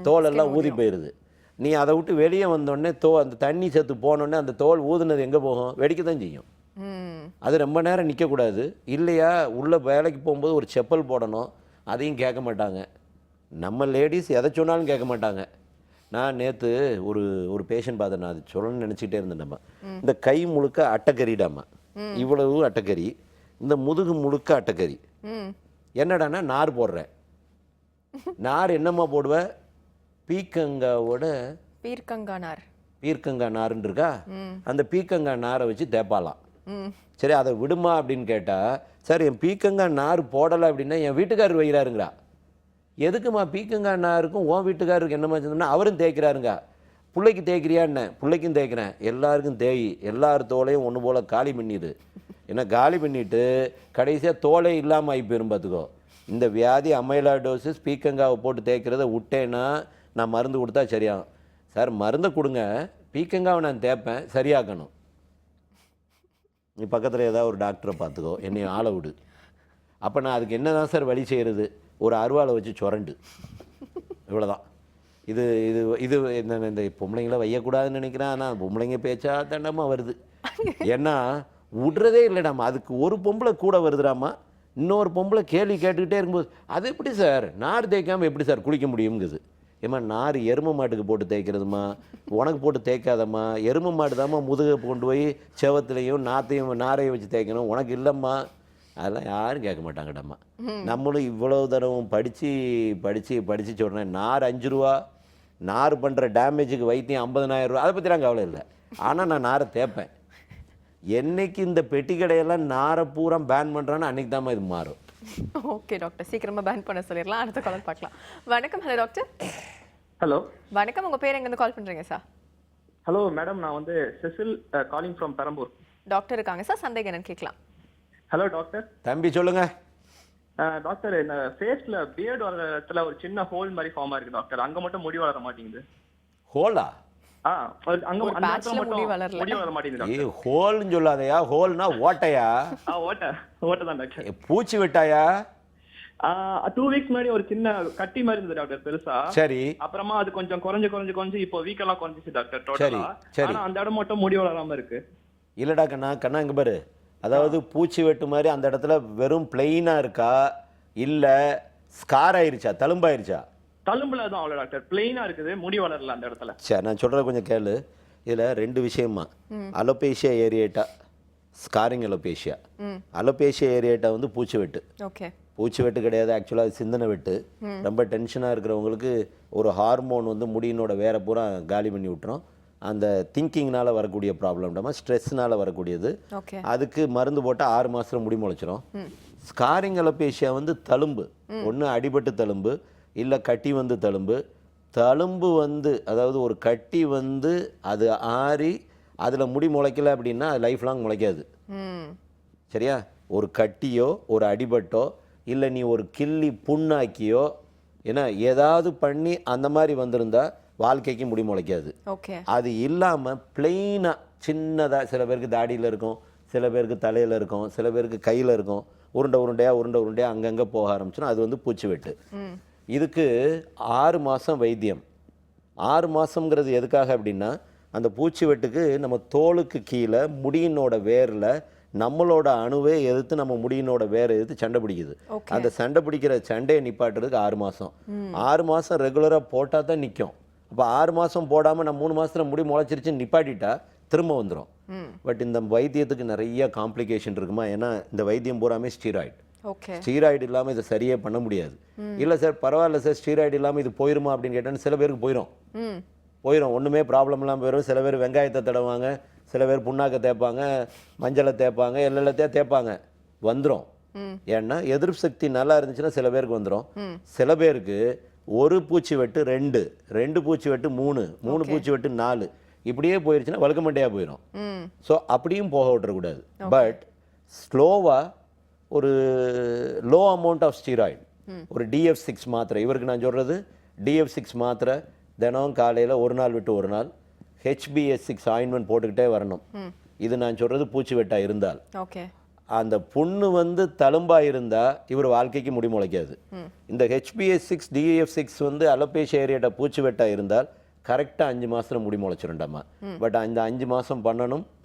தோலெல்லாம் ஊதி போயிடுது. நீ அதை விட்டு வெளியே வந்தோடனே அந்த தண்ணி சேர்த்து போனோடனே அந்த தோல் ஊதுனது எங்கே போகும்? வெடிக்க தான் செய்யும். அது ரொம்ப நேரம் நிற்கக்கூடாது. இல்லையா உள்ள வேலைக்கு போகும்போது ஒரு செப்பல் போடணும், அதையும் கேட்க மாட்டாங்க. நம்ம லேடிஸ் எதை சொன்னாலும் கேட்க மாட்டாங்க. நான் நேற்று ஒரு பேஷண்ட் பார்த்தேன், நான் அது சொல்லணும்னு நினச்சிக்கிட்டே இருந்தேன்டாமா. இந்த கை முழுக்க அட்டைக்கறிடாமா, இவ்வளவு அட்டைக்கறி, இந்த முதுகு முழுக்க அட்டைக்கறி. என்னடானா நார் போடுறேன். நார் என்னம்மா போடுவேன்? பீக்கங்காவோட பீர்க்கங்கா நாருன்னு இருக்கா, அந்த பீக்கங்கா நாரை வச்சு தேப்பாலாம். சரி, அதை விடுமா அப்படின்னு கேட்டால், சார் என் பீக்கங்கா நார் போடலை அப்படின்னா என் வீட்டுக்காரர் வைக்கிறாருங்கிறா. எதுக்குமா பீக்கங்கா நாருக்கும் உன் வீட்டுக்காரருக்கு என்னமா சொன்னா அவரும் தேய்க்கிறாருங்க. பிள்ளைக்கு தேய்க்கிறியான்னு? பிள்ளைக்கும் தேய்க்கிறேன். எல்லாருக்கும் தேய், எல்லார் தோலையும் ஒன்று போல் காலி பண்ணிடு. ஏன்னா காலி பண்ணிவிட்டு கடைசியாக தோலே இல்லாமல் ஆகி போயிரும். பார்த்துக்கோ, இந்த வியாதி அமைலாய்டோசிஸ் பீக்கங்காவை போட்டு தேய்க்கிறத விட்டேன்னா நான் மருந்து கொடுத்தா சரியாகும். சார் மருந்தை கொடுங்க, பீக்கங்காவை நான் தேய்ப்பேன், சரியாக்கணும். நீ பக்கத்தில் ஏதாவது ஒரு டாக்டரை பார்த்துக்கோ, என்னை ஆளை விடு. அப்போ நான் அதுக்கு என்ன தான் சார் வழி செய்கிறது? ஒரு அருவாளை வச்சு சுரண்டு, இவ்வளோதான். இது இது இது என்ன, இந்த பொம்பளைங்களை வையக்கூடாதுன்னு நினைக்கிறேன். ஆனால் பொம்பளைங்க பேச்சா தண்டமாக வருது. ஏன்னா விடுறதே இல்லைடாமா. அதுக்கு ஒரு பொம்பளை கூட வருதுடாமா, இன்னொரு பொம்பளை கேள்வி கேட்டுக்கிட்டே இருக்கும்போது அது எப்படி சார் நார் தேய்க்காமல் எப்படி சார் குளிக்க முடியுங்குது. ஏம்மா நார் எருமை மாட்டுக்கு போட்டு தேய்க்கிறதுமா, உனக்கு போட்டு தேய்க்காதம்மா. எருமை மாடு தாம்மா முதுகை கொண்டு போய் செவத்துலையும் நாரையும் வச்சு தேய்க்கணும், உனக்கு இல்லைம்மா. அதெல்லாம் யாரும் கேட்க மாட்டாங்கடாம்மா. நம்மளும் இவ்வளவு தடவும் படித்து சொல்கிறேன். நார் 5 ரூபா, நார் பண்ணுற டேமேஜுக்கு வைத்தியம் 50,000 ரூபா. அதை பற்றிலாம் கவலை இல்லை. ஆனால் நான் நாரை தேய்ப்பேன். என்னைக்கு இந்த பெட்டி கடையெல்லாம் நாரை பூரா பேன் பண்ணுறான்னு அன்றைக்கி தாம்மா இது மாறும். ஓகே டாக்டர், சீக்கிரமாக பேன் பண்ண சொல்லிடலாம். அடுத்த காலர் பார்க்கலாம். வணக்கம். Hello doctor. ஹலோ வணக்கம். உங்கள் பேர் எங்கேருந்து கால் பண்ணுறீங்க சார்? ஹலோ மேடம், நான் வந்து Cecil calling from Perambur. Doctor இருக்காங்க சார், சந்தேகம் என்னன்னு கேட்கலாம். Hello doctor. தம்பி சொல்லுங்க. டாக்டர், இந்த ஃபேஸ்ல பியர்டு வர இடத்துல ஒரு சின்ன ஹோல் மாதிரி ஃபார்ம் ஆயிருக்கு டாக்டர். அங்க மட்டும் முடி வளர மாட்டேங்குது. ஹோலா? அங்க அந்த இடத்துல மட்டும் முடி வளர மாட்டேங்குது டாக்டர். ஹோல்னு சொல்லாதயா, ஹோல்னா ஓட்டையா? ஓட்டை தான் டாக்டர். பூச்சி விட்டாயா? 2 வீக்ஸ் முன்னாடி ஒரு சின்ன கட்டி மாதிரி இருந்தது டாக்டர், பெருசா. சரி. அப்புறமா அது கொஞ்சம் குறைஞ்சு இப்போ வீக்கெல்லாம் குறைஞ்சிச்சு டாக்டர் டோட்டலா. ஆனா அந்த இடம் மட்டும் முடி வளராம இருக்கு. இல்லடா கண்ணா இங்க பாரு. அதாவது பூச்சி வெட்டு மாதிரி அந்த இடத்துல வெறும் பிளெயினா இருக்கா, இல்ல ஸ்கார் ஆயிருச்சா, தழும்பாயிருச்சா? தழும்புல தான் அவ்வளோ டாக்டர், பிளெயினா இருக்குது, முடி வளரல அந்த இடத்துல. சரி, நான் சொல்கிறத கொஞ்சம் கேளு. இதில் 2 விஷயமா, அலோபேஷியா ஏரியேட்டா, ஸ்காரிங் அலோபேஷியா. அலோபேஷியா ஏரியேட்டா வந்து பூச்சி வெட்டு. ஓகே. பூச்சி வெட்டு கிடையாது, ஆக்சுவலாக அது சிந்தனை வெட்டு. ரொம்ப டென்ஷனாக இருக்கிறவங்களுக்கு ஒரு ஹார்மோன் வந்து முடியினோட வேற பூரா காலி பண்ணி விட்டுரும். அந்த திங்கிங்னால வரக்கூடிய ப்ராப்ளம்டாமா, ஸ்ட்ரெஸ்னால வரக்கூடியது. அதுக்கு மருந்து போட்டால் 6 மாதத்தில் முடி முளைச்சிரும். ஸ்காரிங் அலோபேஷியா வந்து தழும்பு, ஒன்று அடிபட்டு தழும்பு, இல்லை கட்டி வந்து தழும்பு வந்து, அதாவது ஒரு கட்டி வந்து அது ஆறி அதில் முடி முளைக்கல அப்படின்னா அது லைஃப் லாங் முளைக்காது. சரியா? ஒரு கட்டியோ ஒரு அடிபட்டோ இல்லை நீ ஒரு கிள்ளி புண்ணாக்கியோ ஏன்னா ஏதாவது பண்ணி அந்த மாதிரி வந்திருந்தா வாழ்க்கைக்கு முடி முளைக்காது. ஓகே. அது இல்லாமல் பிளெயினாக சின்னதாக சில பேருக்கு தாடியில் இருக்கும், சில பேருக்கு தலையில் இருக்கும், சில பேருக்கு கையில் இருக்கும், உருண்டையாக அங்கங்கே போக ஆரம்பிச்சிடும். அது வந்து பூச்சி வெட்டு. இதுக்கு 6 மாதம் வைத்தியம். 6 மாதங்கிறது எதுக்காக அப்படின்னா அந்த பூச்சி வெட்டுக்கு நம்ம தோலுக்கு கீழே முடியினோட வேரில் நம்மளோட அணுவே எதிர்த்து நம்ம முடியினோட வேரை எதிர்த்து சண்டை பிடிக்குது. அந்த சண்டை பிடிக்கிற சண்டையை நிப்பாட்டுறதுக்கு 6 மாதம். 6 மாதம் ரெகுலராக போட்டால் தான் நிற்கும். அப்போ 6 மாதம் போடாமல் நான் 3 மாதத்தில் முடி முளைச்சிருச்சுன்னு நிப்பாட்டிட்டா திரும்ப வந்துடும். பட் இந்த வைத்தியத்துக்கு நிறைய காம்ப்ளிகேஷன் இருக்குமா, ஏன்னா இந்த வைத்தியம் பூராமே ஸ்டீராய்டு. ஸ்டீராய்டு இல்லாமல் இதை சரியே பண்ண முடியாது. இல்லை சார் பரவாயில்ல சார் ஸ்டீராய்டு இல்லாமல் இது போயிருமா அப்படின்னு கேட்டால் சில பேருக்கு போயிடும், ஒன்றுமே ப்ராப்ளம் இல்லாமல் போயிடும். சில பேர் வெங்காயத்தை தடவாங்க, சில பேர் புண்ணாக்க தேய்ப்பாங்க, மஞ்சளை தேய்ப்பாங்க, எல்லாத்தையும் தேய்ப்பாங்க, வந்துடும். ஏன்னா எதிர்ப்பு சக்தி நல்லா இருந்துச்சுன்னா சில பேருக்கு வந்துடும். சில பேருக்கு ஒரு பூச்சி வெட்டு 2 பூச்சி வெட்டு 3 பூச்சி வெட்டு 4 இப்படியே போயிருச்சுன்னா வழுக்கமண்டையாக போயிடும். ஸோ அப்படியும் போக விட்டுறக்கூடாது. பட் ஸ்லோவாக ஒரு லோ அமௌண்ட் ஆஃப் ஸ்டீராய்டு, ஒரு DF6 மாத்திரை, இவருக்கு நான் சொல்கிறது DF6 மாத்திரை தினம் காலையில் ஒரு நாள் விட்டு ஒரு நாள் HBS6 ஆயின்மெண்ட் போட்டுக்கிட்டே வரணும். இது நான் சொல்கிறது பூச்சி வெட்டாக இருந்தால். அந்த புண்ணு வந்து தழும்பாக இருந்தால் இவர் வாழ்க்கைக்கு முடி முளைக்காது. இந்த HBS6 DF6 வந்து அலோபேஷியா ஏரியாட்ட பூச்சி வெட்டாக இருந்தால் கரெக்டாக 5 மாதத்தில் முடி முளைச்சிருண்டாமா. பட் அந்த 5 மாதம்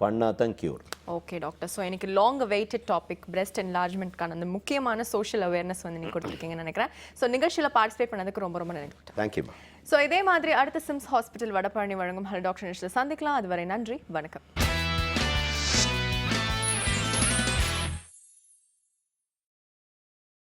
பண்ணால் தான் கியூர். Okay doctor. ஸோ எனக்கு லாங் வெயிட்டட் டாபிக் பிரெஸ்ட் என்லார்ஜ்மெண்ட்கான அந்த முக்கியமான சோஷியல் அவேர்னஸ் வந்து நீங்கள் கொடுத்துருக்கீங்கன்னு நினைக்கிறேன். ஸோ நிகழ்ச்சியில் பார்ட்டிசிபேட் பண்ணதுக்கு ரொம்ப ரொம்ப நன்றி டாக்டர். தேங்க்யூ. ஸோ இதே மாதிரி அடுத்த சிம்ஸ் ஹாஸ்பிட்டல் வடபழனி வழங்கும் ஹலோ டாக்டர் நிகழ்ச்சியில் சந்திக்கலாம். அதுவரை நன்றி, வணக்கம்.